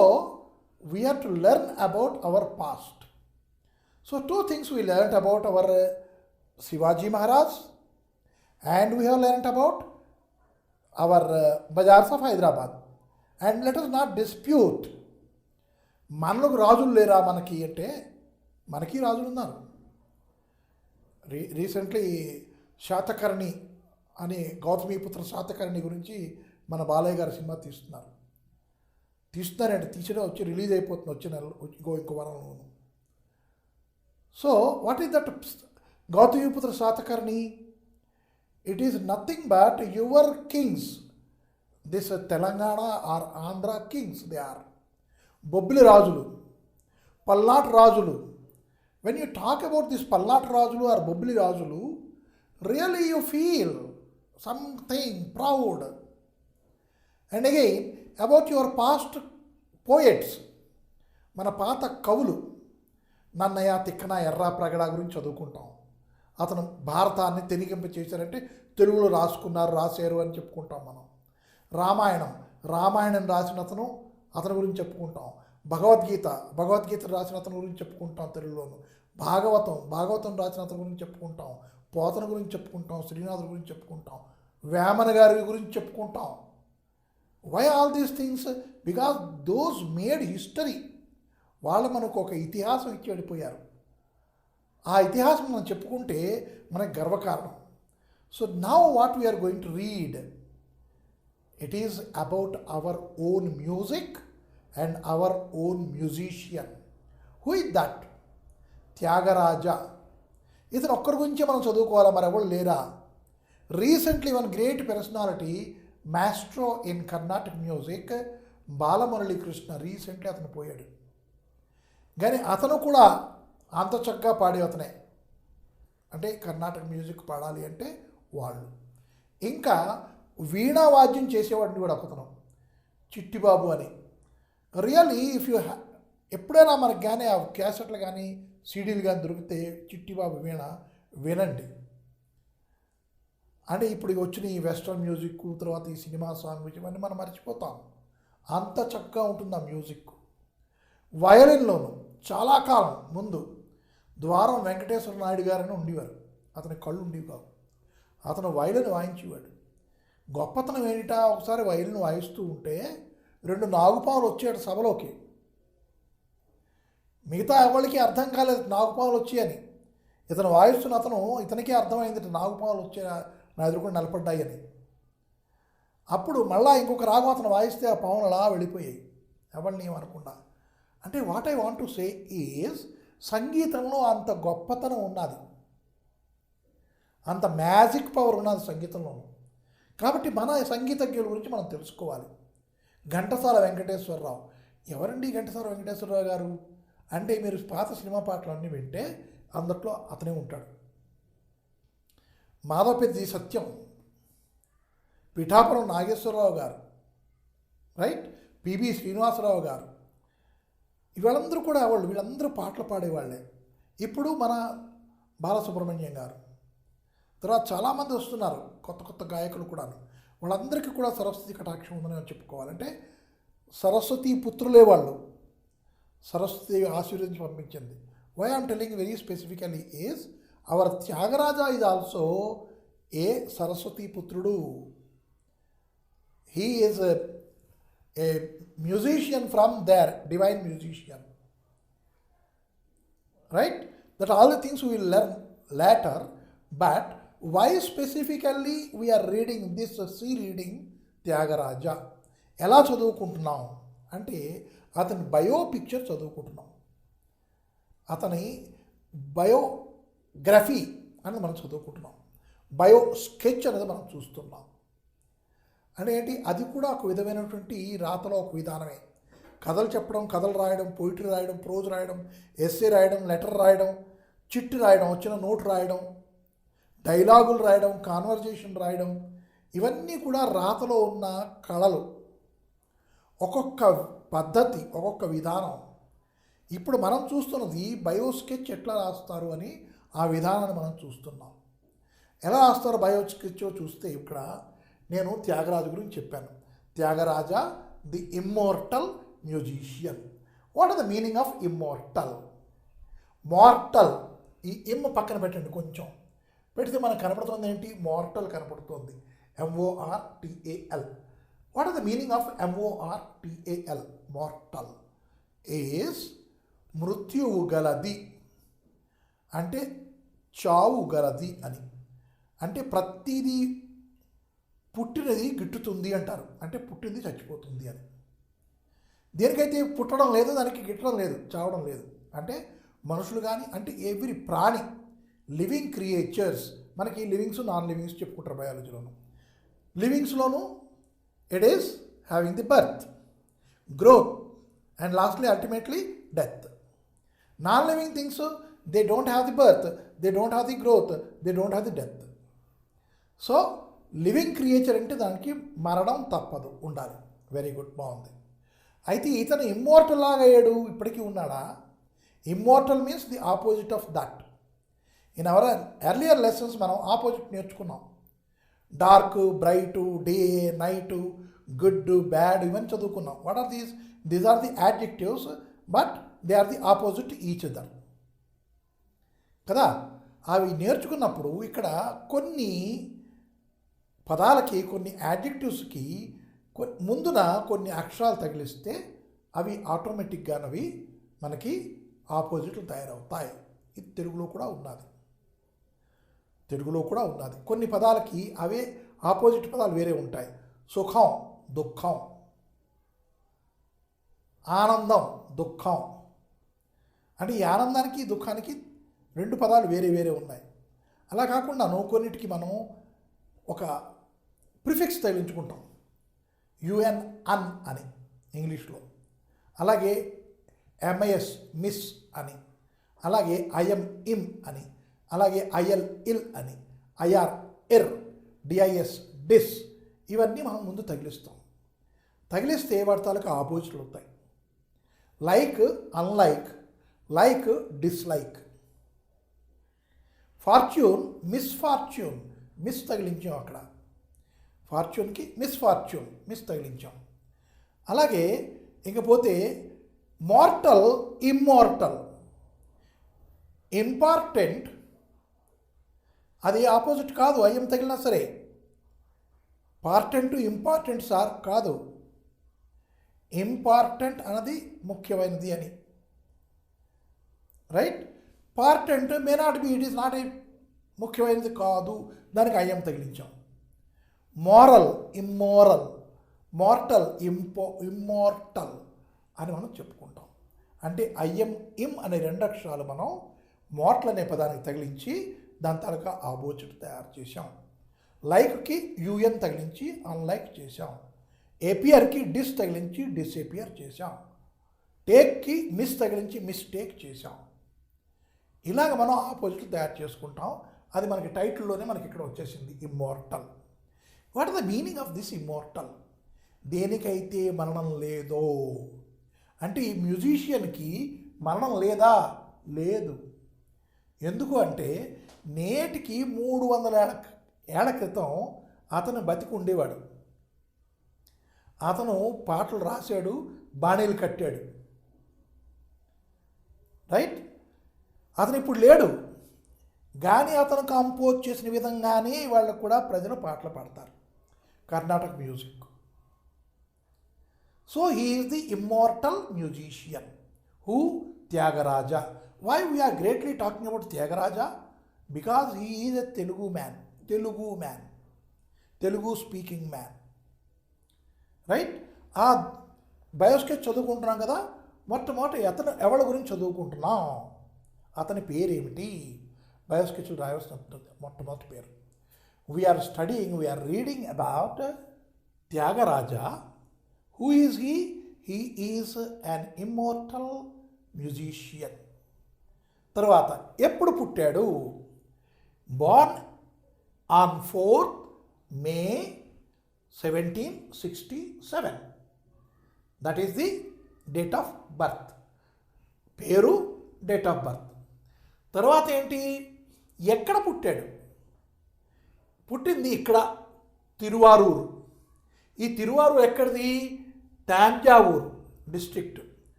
we have to learn about our past. So two things we learn about our Shivaji Maharaj and we have learn about our Bazars of Hyderabad. And let us not dispute. మనలకు రాజులు లేరా మనకి అంటే, మనకి రాజులు ఉన్నారు. Recently Satakarni అని గౌతమీపుత్ర శాతకర్ణి గురించి మన బాలయ్య గారు సినిమా తీస్తున్నారంటే తీసడం వచ్చి రిలీజ్ అయిపోతుంది వచ్చే నెల, ఇంకో వారం. So what is that Gautamiputra Satakarni? It is nothing but your kings. This Telangana or Andhra kings, they are. Bobbili Rajulu, Pallat Rajulu. When you talk about this Pallat Rajulu or Bobbili Rajulu, really you feel something proud. And again, about your past poets, మన పాత కవులు, నన్నయ్య తిక్కన ఎర్రా ప్రగడ గురించి చదువుకుంటాం. అతను భారతాన్ని తెనిగింప చేశారంటే తెలుగులో రాశారు అని చెప్పుకుంటాం మనం. రామాయణం రాసిన అతని గురించి చెప్పుకుంటాం. భగవద్గీత రాసిన అతని గురించి చెప్పుకుంటాం తెలుగులోను. భాగవతం రాసిన అతని గురించి చెప్పుకుంటాం. పోతన గురించి చెప్పుకుంటాం. శ్రీనాథుడి గురించి చెప్పుకుంటాం. వేమన గారి గురించి చెప్పుకుంటాం. Why all these things? Because those made history. వాళ్ళు మనకు ఒక ఇతిహాసం ఇచ్చి వెళ్ళిపోయారు. ఆ ఇతిహాసం మనం చెప్పుకుంటే మనకు గర్వకారణం. So now what we are going to read it is about our own music and our own musician. Who is that? Tyagaraja. ఇతను ఒక్కరి గురించి మనం చదువుకోవాలా, మరి ఎవరు లేరా? Recently one great personality, maestro in Carnatic music, Balamuralikrishna, recently అతను పోయాడు. కానీ అతను కూడా అంత చక్కగా పాడే అతనే. అంటే కర్ణాటక మ్యూజిక్ పాడాలి అంటే వాళ్ళు. ఇంకా వీణా వాద్యం చేసేవాడిని కూడా ఒకతను, చిట్టిబాబు అని. రియల్లీ ఇఫ్ యూ ఎప్పుడైనా మనకు కానీ ఆ క్యాసెట్లు కానీ సీడీలు కానీ దొరికితే చిట్టిబాబు వీణ వినండి. అంటే ఇప్పుడు వచ్చిన ఈ వెస్ట్రన్ మ్యూజిక్, తర్వాత ఈ సినిమా సాంగ్ ఇవన్నీ మనం మర్చిపోతాం. అంత చక్కగా ఉంటుంది ఆ మ్యూజిక్. వయలిన్లోను చాలా కాలం ముందు ద్వారం వెంకటేశ్వర నాయుడు గారని ఉండేవారు. అతని కళ్ళు ఉండేవి కావు. అతను వయలిన్ వాయించేవాడు. గొప్పతనం ఏంటా, ఒకసారి వయలిన్ వాయిస్తూ ఉంటే 2 నాగుపాములు వచ్చాడు సభలోకి. మిగతా ఎవరికి అర్థం కాలేదు నాగుపాములు వచ్చాయని. ఇతను వాయిస్తున్న ఇతనికే అర్థమైంది నాగుపాములు వచ్చే నా ఎదురుకుండా నిలబడ్డాయని. అప్పుడు మళ్ళా ఇంకొక రాగం అతను వాయిస్తే ఆ పాములు అలా వెళ్ళిపోయాయి, ఎవరిని ఏమనకుండా. అంటే what I want to say is, సంగీతంలో అంత గొప్పతనం ఉన్నది, అంత మ్యాజిక్ పవర్ ఉన్నది సంగీతంలోనూ. కాబట్టి మన సంగీతజ్ఞుల గురించి మనం తెలుసుకోవాలి. ఘంటసాల వెంకటేశ్వరరావు. ఎవరండి ఘంటసాల వెంకటేశ్వరరావు గారు అంటే, మీరు పాత సినిమా పాటలు అన్నీ వింటే అందుట్లో అతనే ఉంటాడు. మాధవపెద్ది సత్యం, పిఠాపురం నాగేశ్వరరావు గారు, రైట్, పిబి శ్రీనివాసరావు గారు, వీళ్ళందరూ కూడా వీళ్ళందరూ పాటలు పాడేవాళ్ళే. ఇప్పుడు మన బాలసుబ్రహ్మణ్యం గారు, తర్వాత చాలామంది వస్తున్నారు కొత్త కొత్త గాయకులు కూడా. వాళ్ళందరికీ కూడా సరస్వతి కటాక్షం ఉందని చెప్పుకోవాలంటే, సరస్వతి పుత్రులే వాళ్ళు, సరస్వతి ఆశీర్వదించి పంపించింది. Why I'm telling very specifically is, our Tyagaraja is also a Saraswati పుత్రుడు. He is a musician from their divine musician, right? That all the things we will learn later. But why specifically we are reading this reading Tyagaraja? ఎలా చదువుకుంటున్నాం అంటే, అతని bio picture చదువుకుంటున్నాం, అతని biography అనేది మనం చదువుకుంటున్నాం, బయో స్కెచ్ అనేది మనం చూస్తున్నాం. అంటే ఏంటి, అది కూడా ఒక విధమైనటువంటి రాతలో ఒక విధానమే. కథలు చెప్పడం, కథలు రాయడం, పోయిటరీ రాయడం, ప్రోజ్ రాయడం, ఎస్సే రాయడం, లెటర్ రాయడం, చిట్టు రాయడం, వచ్చిన నోట్ రాయడం, డైలాగులు రాయడం, కాన్వర్జేషన్ రాయడం, ఇవన్నీ కూడా రాతలో ఉన్న కళలు. ఒక్కొక్క పద్ధతి, ఒక్కొక్క విధానం. ఇప్పుడు మనం చూస్తున్నది బయో స్కెచ్ ఎట్లా రాస్తారు అని ఆ విధానాన్ని మనం చూస్తున్నాం. ఎలా రాస్తారు బయో స్కెచ్ చూస్తే, ఇక్కడ నేను త్యాగరాజు గురించి చెప్పాను. Tyagaraja the immortal musician. What are the meaning of immortal? Mortal, ఈ ఇమ్ పక్కన పెట్టండి, కొంచెం పెడితే మనకు కనపడుతుంది ఏంటి, మార్టల్ కనపడుతుంది, MORTAL. What are the meaning of MORTAL? Mortal is మృత్యువు గలది, అంటే చావు గలది అని. అంటే ప్రతిదీ పుట్టినది గిట్టుతుంది అంటారు, అంటే పుట్టింది చచ్చిపోతుంది అని. దేనికైతే పుట్టడం లేదు దానికి గిట్టడం లేదు, చావడం లేదు. అంటే మనుషులు కానీ, అంటే ఎవ్రీ ప్రాణి, లివింగ్ క్రియేచర్స్, మనకి లివింగ్స్ నాన్ లివింగ్స్ చెప్పుకుంటారు బయాలజీలోను. లివింగ్స్లోను it is having the birth, growth and lastly ultimately death. Non living things, they don't have the birth, they don't have the growth, they don't have the death. So living creature అంటే దానికి మరణం తప్పదు, ఉండాలి. Very good, బాగుంది. అయితే ఇతను immortal లాగా అయ్యాడు, ఇప్పటికీ ఉన్నాడా? Immortal means the opposite of that. In our earlier lessons మనం ఆపోజిట్ నేర్చుకున్నాం. Dark, bright, day, night, good, bad, ఇవన్నీ చదువుకున్నాం. What are these? These are the adjectives, but they are the opposite each other కదా. అవి నేర్చుకున్నప్పుడు ఇక్కడ కొన్ని పదాలకి, కొన్ని యాడ్జెక్టివ్స్కి ముందున కొన్ని అక్షరాలు తగిలిస్తే అవి ఆటోమేటిక్గానవి మనకి ఆపోజిట్లు తయారవుతాయి. ఇది తెలుగులో కూడా ఉన్నది, తెలుగులో కూడా ఉన్నది. కొన్ని పదాలకి అవే ఆపోజిట్ పదాలు వేరే ఉంటాయి. సుఖం దుఃఖం, ఆనందం దుఃఖం. అంటే ఈ ఆనందానికి దుఃఖానికి రెండు పదాలు వేరే వేరే ఉన్నాయి. అలా కాకుండా కొన్నిటికి మనం ఒక ప్రిఫిక్స్ తగిలించుకుంటాం, యుఎన్ అన్ అని ఇంగ్లీష్లో, అలాగే ఎంఐఎస్ మిస్ అని, అలాగే ఐఎం ఇమ్ అని, అలాగే ఐఎల్ ఇల్ అని, ఐఆర్ ఎర్, డిఐఎస్ డిస్, ఇవన్నీ మనం ముందు తగిలిస్తాం. తగిలిస్తే వాటి తాలూకు ఆపోజిట్లు అవుతాయి. Like unlike, like dislike. Fortune misfortune, mis తగిలించాం అక్కడ, ఫార్చ్యూన్కి మిస్ఫార్చ్యూన్, మిస్ తగిలించాం. అలాగే ఇకపోతే మార్టల్ ఇమ్మోర్టల్, ఇంపార్టెంట్ అది ఆపోజిట్ కాదు, ఐఎం తగిలినా సరే. పార్టెంట్ ఇంపార్టెంట్ సార్ కాదు, ఇంపార్టెంట్ అన్నది ముఖ్యమైనది అని, right. Portant may not be, it is not a ముఖ్యమైనది కాదు, దానికి ఐఎం తగిలించాం. మోరల్ ఇమ్మోరల్, మార్టల్ ఇమ్మోర్టల్ అని మనం చెప్పుకుంటాం. అంటే ఐఎం ఇమ్ అనే రెండు అక్షరాలు మనం మార్టల్ అనే పదానికి తగిలించి దాని తాలూకా ఆపోజిట్ తయారు చేశాం. లైక్కి యూఎన్ తగిలించి అన్లైక్ చేశాం. ఏపియర్కి డిస్ తగిలించి డిసేపియర్ చేశాం. టేక్కి మిస్ తగిలించి మిస్టేక్ చేశాం. ఇలాగ మనం ఆపోజిట్లు తయారు చేసుకుంటాం. అది మనకి టైటిల్లోనే మనకి ఇక్కడ వచ్చేసింది, immortal. What are the meaning of this immortal? దేనికైతే మరణం లేదో, అంటే ఈ మ్యూజిషియన్కి మరణం లేదా? లేదు. ఎందుకు అంటే నేటికి 300 ఏళ్ల క్రితం అతను బతికి ఉండేవాడు. అతను పాటలు రాశాడు, బాణీలు కట్టాడు, రైట్. అతను ఇప్పుడు లేడు, కానీ అతను కంపోజ్ చేసిన విధంగానే వాళ్ళకు కూడా ప్రజలు పాటలు పాడతారు, Carnatic music. So he is the immortal musician. Who? Tyagaraja. Why we are greatly talking about Tyagaraja? Because he is a Telugu man, Telugu speaking man, right. ఆ బయోస్కెచ్ చదువుకుంటున్నాం కదా, మొట్టమొదటి అతను ఎవరి గురించి చదువుకుంటున్నాం, అతని పేరేమిటి, బయోస్కెచ్లు రాయాల్సిన మొట్టమొదటి పేరు. We are studying, we are reading about Tyagaraja. Who is he? He is an immortal musician. తర్వాత ఎప్పుడు పుట్టాడు? Born on 4th May 1767. That is the date of birth. పేరు, డేట్ ఆఫ్ బర్త్. తర్వాత ఏంటి? ఎక్కడ పుట్టాడు? పుట్టింది ఇక్కడ, తిరువారూరు. ఈ తిరువారూరు ఎక్కడిది? తాంజావూరు డిస్ట్రిక్ట్.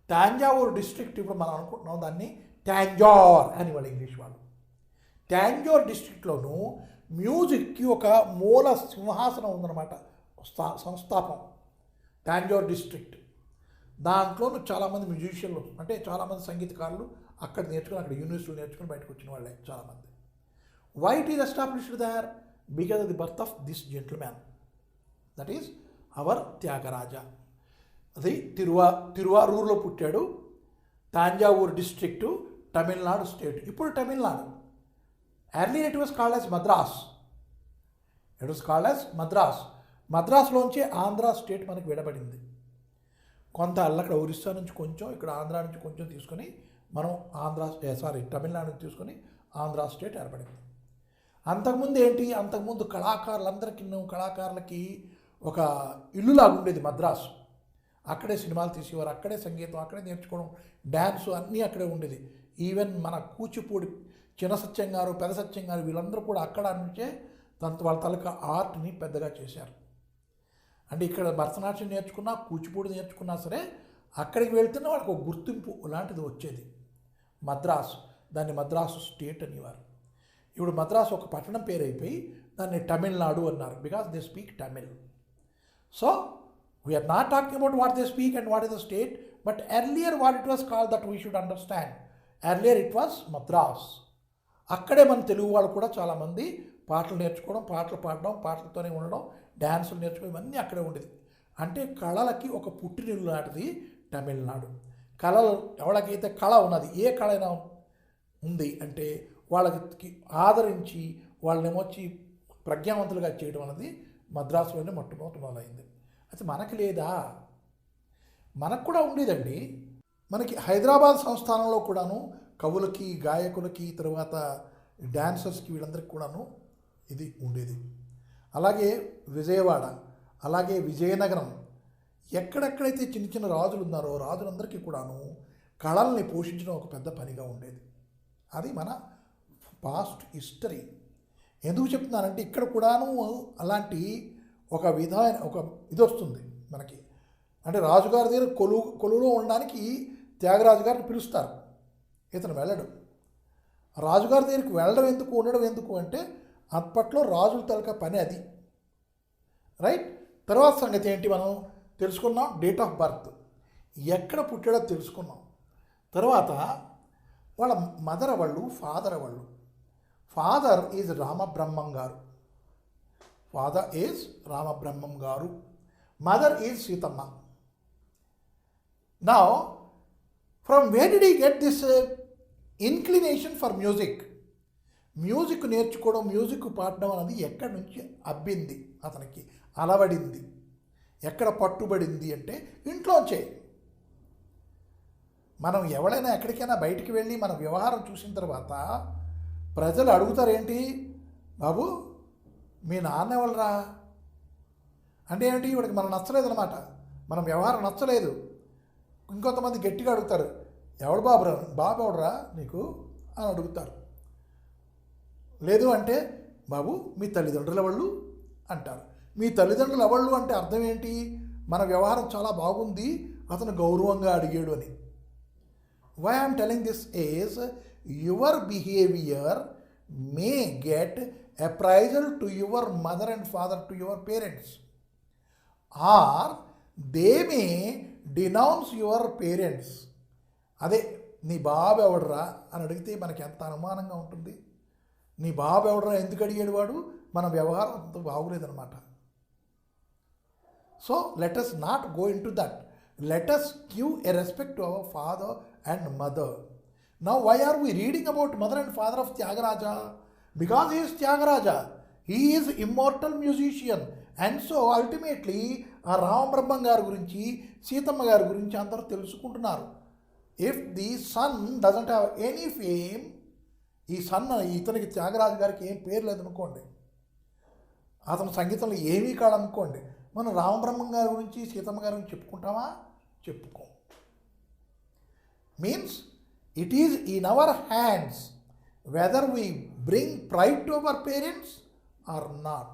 తాంజావూరు డిస్ట్రిక్ట్ ఇప్పుడు మనం అనుకుంటున్నాం దాన్ని టాంజోర్ అని వాళ్ళు ఇంగ్లీష్ వాళ్ళు. టాంజోర్ డిస్ట్రిక్ట్లోనూ మ్యూజిక్కి ఒక మూల సింహాసనం ఉందన్నమాట, సంస్థాపం. టాంజోర్ డిస్ట్రిక్ట్ దాంట్లోనూ చాలామంది మ్యూజిషియన్లు, అంటే చాలామంది సంగీతకారులు అక్కడ నేర్చుకుని, అక్కడ యూనివర్సిటీలో నేర్చుకుని బయటకు వచ్చిన వాళ్ళే చాలామంది. Why it is established there? Because of the birth of this gentleman, that is our Tyagaraja. అది తిరువారూరులో పుట్టాడు, తాంజావూరు డిస్ట్రిక్టు, తమిళనాడు స్టేట్. ఇప్పుడు Tamil Nadu. Earlier it was called as Madras. It was called as Madras. మద్రాసులోంచి ఆంధ్ర స్టేట్ మనకి విడబడింది. కొంత అక్కడ ఒరిస్సా నుంచి కొంచెం, ఇక్కడ ఆంధ్ర నుంచి కొంచెం తీసుకొని మనం తమిళనాడు నుంచి తీసుకొని ఆంధ్ర స్టేట్ ఏర్పడింది. అంతకుముందు ఏంటి? అంతకుముందు కళాకారులకి ఒక ఇల్లులాగా ఉండేది మద్రాసు. అక్కడే సినిమాలు తీసేవారు, అక్కడే సంగీతం, అక్కడే నేర్చుకోవడం, డ్యాన్సు అన్నీ అక్కడే ఉండేది. ఈవెన్ మన కూచిపూడి చిన్న సత్యం గారు, పెద్ద సత్యం గారు, వీళ్ళందరూ కూడా అక్కడ నుంచే వాళ్ళ తాలూకా ఆర్ట్ని పెద్దగా చేశారు. అంటే ఇక్కడ భరతనాట్యం నేర్చుకున్నా, కూచిపూడి నేర్చుకున్నా సరే అక్కడికి వెళ్తున్న వాళ్ళకి ఒక గుర్తింపు లాంటిది వచ్చేది. మద్రాసు, దాన్ని మద్రాసు స్టేట్ అనేవారు. ఇప్పుడు మద్రాసు ఒక పట్టణం పేరు అయిపోయి దాన్ని తమిళనాడు అన్నారు, because they speak Tamil. So we are not talking about what they speak and what is the state, but earlier what it was called, that we should understand. Earlier it was Madras. అక్కడే మన తెలుగు వాళ్ళు కూడా చాలామంది పాటలు నేర్చుకోవడం, పాటలు పాడడం, పాటలతోనే ఉండడం, డ్యాన్సులు నేర్చుకోవడం, ఇవన్నీ అక్కడే ఉండేది. అంటే కళలకి ఒక పుట్టినిల్లు లాంటిది తమిళనాడు. కళలు ఎవరికైతే కళ ఉన్నది, ఏ కళ అయినా ఉంది అంటే వాళ్ళకి ఆదరించి వాళ్ళనేమొచ్చి ప్రజ్ఞావంతులుగా చేయడం అనేది మద్రాసులోనే మొట్టమొదటి మొదలైంది. అయితే మనకి లేదా? మనకు కూడా ఉండేదండి. మనకి హైదరాబాద్ సంస్థానంలో కూడాను కవులకి, గాయకులకి, తర్వాత డ్యాన్సర్స్కి, వీళ్ళందరికీ కూడాను ఇది ఉండేది. అలాగే విజయవాడ, అలాగే విజయనగరం, ఎక్కడెక్కడైతే చిన్న చిన్న రాజులు ఉన్నారో రాజులందరికీ కూడాను కళల్ని పోషించడం ఒక పెద్ద పనిగా ఉండేది. అది మన పాస్ట్ హిస్టరీ. ఎందుకు చెప్తున్నానంటే ఇక్కడ కూడాను అలాంటి ఒక విధమైన ఒక ఇది వస్తుంది మనకి. అంటే రాజుగారి దగ్గర కొలువులో ఉండడానికి త్యాగరాజు గారిని పిలుస్తారు, ఇతను వెళ్ళడు. రాజుగారి దగ్గరికి వెళ్ళడం ఎందుకు, ఉండడం ఎందుకు అంటే అప్పట్లో రాజుల తలక పని అది, రైట్. తర్వాత సంగతి ఏంటి మనం తెలుసుకున్నాం, డేట్ ఆఫ్ బర్త్, ఎక్కడ పుట్టాడో తెలుసుకున్నాం. తర్వాత వాళ్ళ మదర్ వాళ్ళు, ఫాదర్ వాళ్ళు. ఫాదర్ ఈజ్ రామబ్రహ్మం గారు, ఫాదర్ ఈజ్ రామబ్రహ్మం గారు, mother is Seethamma. Now from where did he get this inclination for music? Music నేర్చుకోవడం, మ్యూజిక్ పాడడం అనేది ఎక్కడి నుంచి అబ్బింది, అతనికి అలవడింది, ఎక్కడ పట్టుబడింది అంటే ఇంట్లోంచే. మనం ఎవరైనా ఎక్కడికైనా బయటికి వెళ్ళి మన వ్యవహారం చూసిన తర్వాత ప్రజలు అడుగుతారేంటి, బాబు మీ నాన్న ఎవరురా అంటే ఏంటి, ఇవిడికి మనం నచ్చలేదు అనమాట, మనం వ్యవహారం నచ్చలేదు. ఇంకొంతమంది గట్టిగా అడుగుతారు, ఎవడు బాబురా, బాబు ఎవడురా నీకు అని అడుగుతారు. లేదు అంటే బాబు మీ తల్లిదండ్రుల వాళ్ళు అంటారు. మీ తల్లిదండ్రులు ఎవళ్ళు అంటే అర్థం ఏంటి, మన వ్యవహారం చాలా బాగుంది, అతను గౌరవంగా అడిగాడు అని. Why I'm telling this is your behaviour may get appraisal to your mother and father, to your parents, or they may denounce your parents. అదే నీ బాబు ఎవడరా అని అడిగితే మనకి ఎంత అనుమానంగా ఉంటుంది. నీ బాబు ఎవడరా ఎందుకు అడిగాడు వాడు, మన వ్యవహారం అంత బాగులేదన్నమాట. So let us not go into that. Let us give a respect to our father and mother. Now why are we reading about mother and father of Tyagaraja? Because he is Tyagaraja. He is immortal musician. And so ultimately ఆ రామబ్రహ్మం గారి గురించి, సీతమ్మ గారి గురించి అందరూ తెలుసుకుంటున్నారు. If the son doesn't have any fame, ఈ son ఇతనికి త్యాగరాజు గారికి ఏం పేరు లేదనుకోండి, అతను సంగీతంలో ఏమీ కాడనుకోండి, మనం రామబ్రహ్మం గారి గురించి, సీతమ్మ గారి గురించి చెప్పుకుంటామా? చెప్పుకోం. Means it is in our hands whether we bring pride to our parents or not.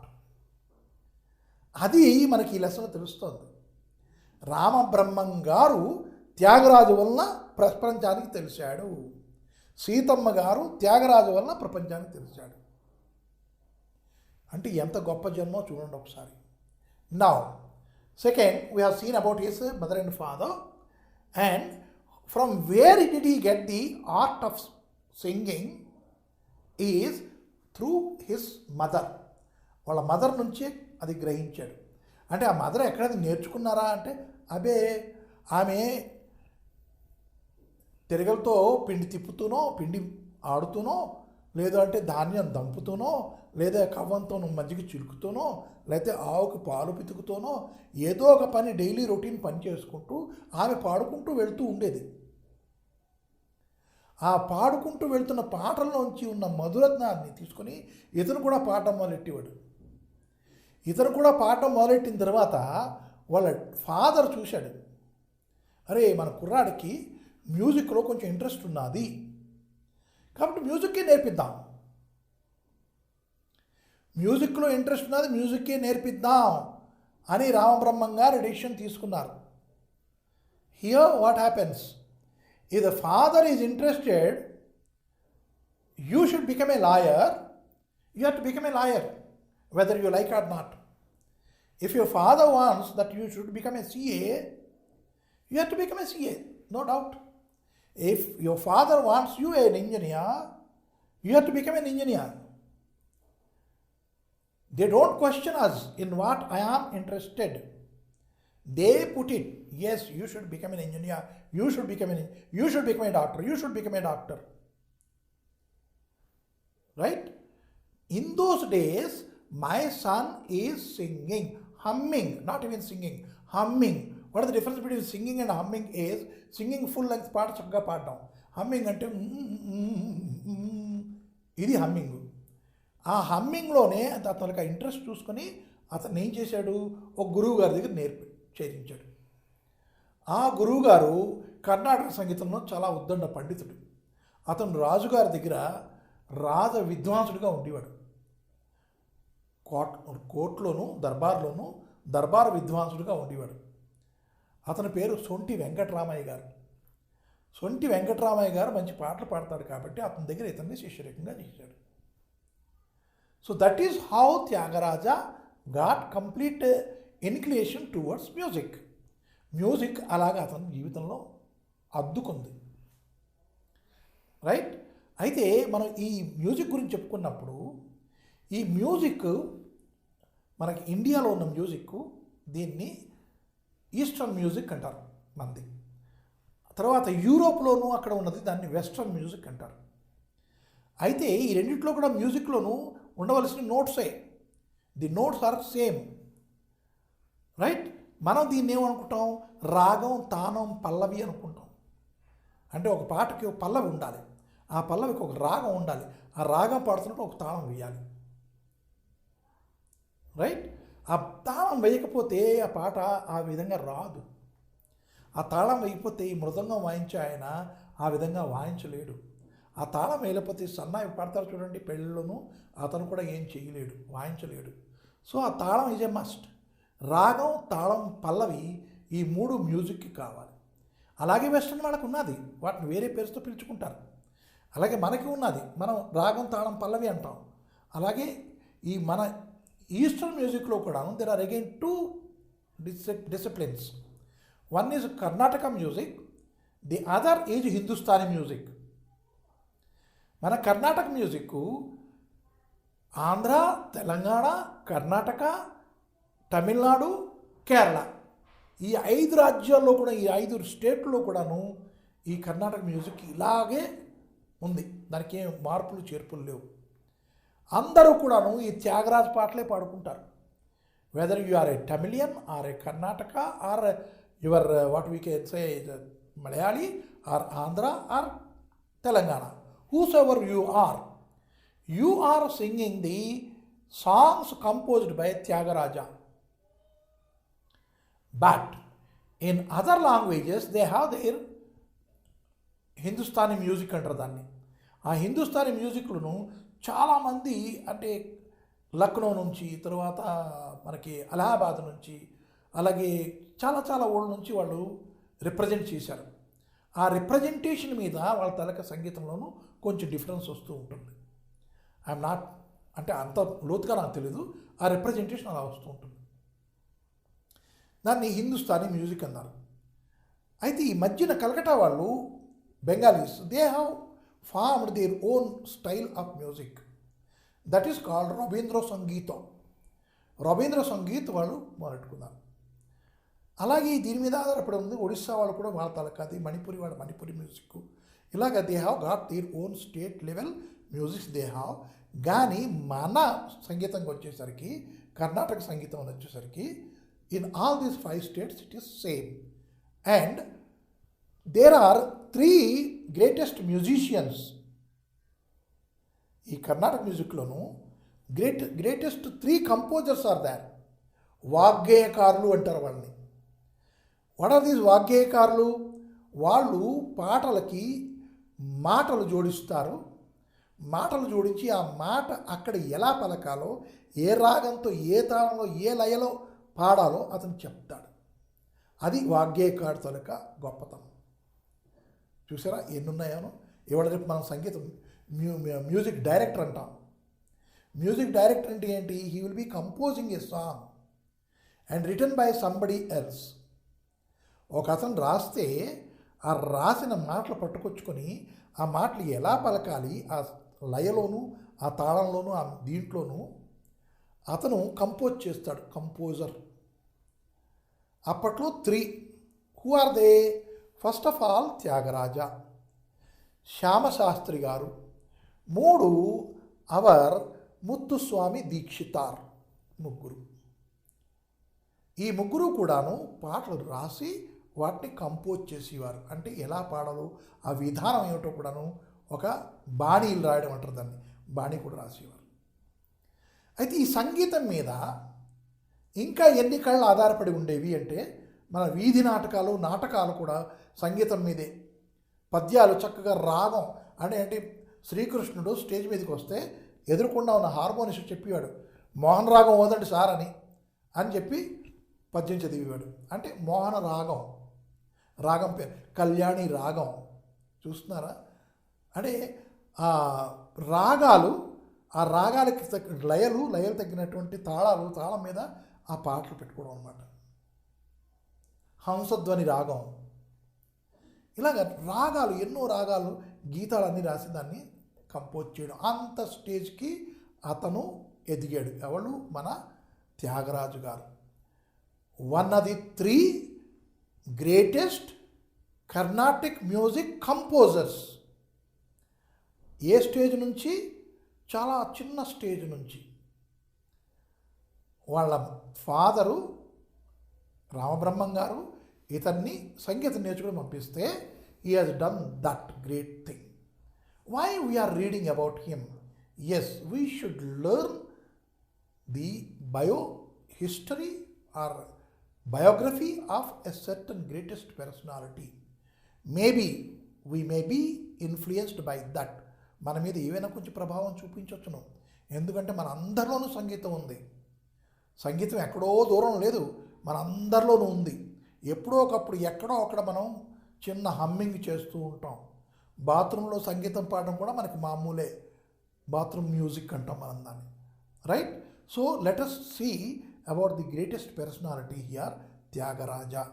అది మనకి ఈ లెసన్ తెలుస్తుంది. రామబ్రహ్మం గారు త్యాగరాజు వలన ప్రపంచానికి తెలిసాడు, సీతమ్మ గారు త్యాగరాజు వలన ప్రపంచానికి తెలిసాడు. అంటే ఎంత గొప్ప జన్మో చూడండి ఒకసారి. Now second we have scene about his mother and father, and from where did he get the art of singing is through his mother. వాళ్ళ మదర్ నుంచే అది గ్రహించాడు. అంటే ఆ మదర్ ఎక్కడైనా నేర్చుకున్నారా అంటే అబే, ఆమె తిరగలతో పిండి తిప్పుతూనో, పిండి ఆడుతూనో, లేదు అంటే ధాన్యం దంపుతూనో, లేదా కవ్వంతో మజ్జిగ చిలుకుతూనో, లేకపోతే ఆవుకు పాలు పితుకుతూనో, ఏదో ఒక పని డైలీ రొటీన్ పని చేసుకుంటూ ఆమె పాడుకుంటూ వెళ్తూ ఉండేది. ఆ పాడుకుంటూ వెళ్తున్న పాటల్లోంచి ఉన్న మధురత్నాన్ని తీసుకొని ఇతను కూడా పాడడం మొదలెట్టేవాడు. ఇతను కూడా పాడడం మొదలెట్టిన తర్వాత వాళ్ళ ఫాదర్ చూశాడు, అరే మన కుర్రాడికి మ్యూజిక్లో కొంచెం ఇంట్రెస్ట్ ఉన్నది, కాబట్టి మ్యూజిక్కే నేర్పిద్దాం, మ్యూజిక్లో ఇంట్రెస్ట్ ఉన్నది, మ్యూజిక్కే నేర్పిద్దాం అని రామబ్రహ్మం గారు డెసిషన్ తీసుకున్నారు. Here what happens, if the father is interested, you should become A lawyer, you have to become a lawyer whether you like or not. If your father wants that you should become a CA, you have to become a CA, no doubt. If your father wants you an engineer, you have to become an engineer. They don't question us in what I am interested. They put it, as you should become an engineer, you should become a doctor, you should become a doctor, right? In those days my son is singing, humming, not even singing, humming. What is the difference between singing and humming is, singing full length పాట చక్కగా పాడడం, humming అంటే ఇది humming. ఆ హమ్మింగ్లోనే అతనికి interest చూసుకొని అతను ఏం చేశాడు, ఒక గురువు గారి దగ్గర చేరించాడు. ఆ గురువు గారు కర్ణాటక సంగీతంలో చాలా ఉద్దండ పండితుడు. అతను రాజుగారి దగ్గర రాజ విద్వాంసుడిగా ఉండేవాడు. కోర్టులోను దర్బార్లోను దర్బార్ విద్వాంసుడిగా ఉండేవాడు. అతని పేరు సొంటి వెంకటరామయ్య గారు. సొంటి వెంకటరామయ్య గారు మంచి పాటలు పాడతాడు కాబట్టి అతని దగ్గర ఇతన్ని శిష్యరేఖంగా చేశాడు. So that is how Tyagaraja got complete inclination towards music. Music అలాగా అతని జీవితంలో అద్దుకుంది, రైట్? అయితే మనం ఈ మ్యూజిక్ గురించి చెప్పుకున్నప్పుడు, ఈ మ్యూజిక్ మనకి ఇండియాలో ఉన్న మ్యూజిక్, దీన్ని ఈస్టర్న్ మ్యూజిక్ అంటారు మంది. తర్వాత యూరోప్లోనూ అక్కడ ఉన్నది దాన్ని వెస్ట్రన్ మ్యూజిక్ అంటారు. అయితే ఈ రెండిట్లో కూడా మ్యూజిక్లోనూ ఉండవలసిన నోట్సే, the notes are same, right? మనం దీన్ని ఏమనుకుంటాం, రాగం, తానం, పల్లవి అనుకుంటాం. అంటే ఒక పాటకి ఒక పల్లవి ఉండాలి, ఆ పల్లవికి ఒక రాగం ఉండాలి, ఆ రాగం పాడుతున్నట్టు ఒక తాళం వేయాలి, రైట్? ఆ తాళం వేయకపోతే ఆ పాట ఆ విధంగా రాదు. ఆ తాళం వేయకపోతే ఈ మృదంగం వాయించే ఆయన ఆ విధంగా వాయించలేడు. ఆ తాళం వేయకపోతే సన్నాయి పాడతారు చూడండి పెళ్ళిలోనూ, అతను కూడా ఏం చేయలేడు, వాయించలేడు. సో ఆ తాళం ఈజ్ ఎ మస్ట్. రాగం, తాళం, పల్లవి ఈ మూడు మ్యూజిక్కి కావాలి. అలాగే వెస్ట్రన్ వాళ్ళకు ఉన్నది, వాటిని వేరే పేరుతో పిలుచుకుంటారు. అలాగే మనకి ఉన్నది, మనం రాగం, తాళం, పల్లవి అంటాం. అలాగే ఈ మన ఈస్టర్న్ మ్యూజిక్లో కూడా there are again two disciplines. One is Carnatic music, the other is Hindustani music. మన కర్ణాటక మ్యూజిక్ ఆంధ్ర, తెలంగాణ, కర్ణాటక, తమిళనాడు, కేరళ ఈ 5 రాజ్యాల్లో కూడా, ఈ 5 స్టేట్లో కూడాను ఈ కర్ణాటక మ్యూజిక్ ఇలాగే ఉంది, దానికి ఏం మార్పులు చేర్పులు లేవు. అందరూ కూడాను ఈ త్యాగరాజ్ పాటలే పాడుకుంటారు. Whether you are a Tamilian or a Karnataka or your what we can say Malayali or Andhra or Telangana, whosoever you are singing the songs composed by Tyagaraja. But in other languages they have their Hindustani music అంటారు దాన్ని. ఆ హిందుస్థానీ మ్యూజిక్లను చాలామంది, అంటే లక్నో నుంచి, తర్వాత మనకి అలహాబాద్ నుంచి, అలాగే చాలా ఊళ్ళ నుంచి వాళ్ళు రిప్రజెంట్ చేశారు. ఆ రిప్రజెంటేషన్ మీద వాళ్ళ తలక సంగీతంలోనూ కొంచెం డిఫరెన్స్ వస్తూ ఉంటుంది. ఐఎమ్ నాట్, అంటే అంత లోతుగా నాకు తెలీదు, ఆ రిప్రజెంటేషన్ అలా వస్తూ ఉంటుంది. దాన్ని హిందుస్థానీ మ్యూజిక్ అన్నారు. అయితే ఈ మధ్యన కలకటా వాళ్ళు, Bengalis, they have formed their own style of music that is called Ravindra సంగీతం. రవీంద్ర సంగీత్ వాళ్ళు మొదలెట్టుకున్నారు. అలాగే దీని మీద ఆధారపడి ఉంది ఒడిస్సా వాళ్ళు కూడా, వాళ్ళ తలకాది మణిపురి వాళ్ళ మణిపురి మ్యూజిక్. ఇలాగ they have got their own state level musics they have. కానీ మన సంగీతంకి వచ్చేసరికి, కర్ణాటక సంగీతం వచ్చేసరికి, in all these 5 states it is same. And there are 3 greatest musicians. ఈ కర్ణాటక మ్యూజిక్లోను గ్రేటెస్ట్ 3 కంపోజర్స్ ఆర్ దేర్. వాగ్గేయకారులు అంటారు వాళ్ళని. వాట్ ఆర్ దీస్ వాగ్గేయకారులు? వాళ్ళు పాటలకి మాటలు జోడిస్తారు. మాటలు జోడించి ఆ మాట అక్కడ ఎలా పలకాలో, ఏ రాగంతో, ఏ తాళంలో, ఏ లయలో పాడాలో అతను చెప్తాడు. అది వాగ్గేయకారు తొలక గొప్పతనం. చూసారా ఎన్నున్నాయోనో. ఇవాళ రేపు మనం సంగీతం మ్యూజిక్ డైరెక్టర్ అంటాం. మ్యూజిక్ డైరెక్టర్ అంటే ఏంటి? He will be composing a song and written by somebody else. ఒక అతను రాస్తే ఆ రాసిన మాటలు పట్టుకొచ్చుకొని ఆ మాటలు ఎలా పలకాలి, ఆ లయలోను, ఆ తాళంలోను, ఆ దీంట్లోనూ అతను కంపోజ్ చేస్తాడు, కంపోజర్. అప్పట్లో 3. Who are they? First of all Tyagaraja, Shyama Shastri garu. 3 hour Muthuswami Dikshitar. ముగ్గురు. ఈ ముగ్గురు కూడాను పాటలు రాసి వాటిని కంపోజ్ చేసేవారు. అంటే ఎలా పాడాలో ఆ విధానం ఏమిటో కూడాను ఒక బాణీలు రాయడం అంటారు దాన్ని, బాణీ కూడా రాసేవారు. అయితే ఈ సంగీతం మీద ఇంకా ఎన్ని కళ్ళు ఆధారపడి ఉండేవి అంటే, మన వీధి నాటకాలు కూడా సంగీతం మీదే. పద్యాలు చక్కగా రాగం అంటే శ్రీకృష్ణుడు స్టేజ్ మీదకి వస్తే ఎదురుకుండా ఉన్న హార్మోనిస్ట్ చెప్పేవాడు, మోహన్ రాగం ఓదండి సార్ అని చెప్పి పద్యం చదివేవాడు. అంటే మోహన రాగం పేరు కళ్యాణి రాగం. చూస్తున్నారా? అంటే ఆ రాగాలు, ఆ రాగాలకి లయలు తగ్గినటువంటి తాళం మీద ఆ పాటలు పెట్టుకోవడం అన్నమాట. హంసధ్వని రాగం. ఇలాగ రాగాలు, ఎన్నో రాగాలు, గీతాలన్నీ రాసి దాన్ని కంపోజ్ చేయడం. అంత స్టేజ్కి అతను ఎదిగాడు. ఎవరు? మన త్యాగరాజు గారు. One of the 3 greatest Carnatic music composers. A stage నుంచి? చాలా చిన్న స్టేజ్ నుంచి. వాళ్ళ ఫాదరు రామబ్రహ్మం గారు ఇతన్ని సంగీతం నేర్చుకుని పంపిస్తే he has done that great thing. Why we are reading about him? Yes, we should learn the history or biography of a certain greatest personality. Maybe we may be influenced by that. మన మీద ఏవైనా కొంచెం ప్రభావం చూపించవచ్చును. ఎందుకంటే మన అందరిలోనూ సంగీతం ఉంది. సంగీతం ఎక్కడో దూరం లేదు, మన అందరిలోనూ ఉంది. ఎప్పుడో ఒకప్పుడు ఎక్కడో అక్కడ మనం చిన్న హమ్మింగ్ చేస్తూ ఉంటాం. బాత్రూంలో సంగీతం పాడడం కూడా మనకి మామూలే, బాత్రూమ్ మ్యూజిక్ అంటాం మనం దాన్ని, right? So let us see about the greatest personality here, Tyagaraja.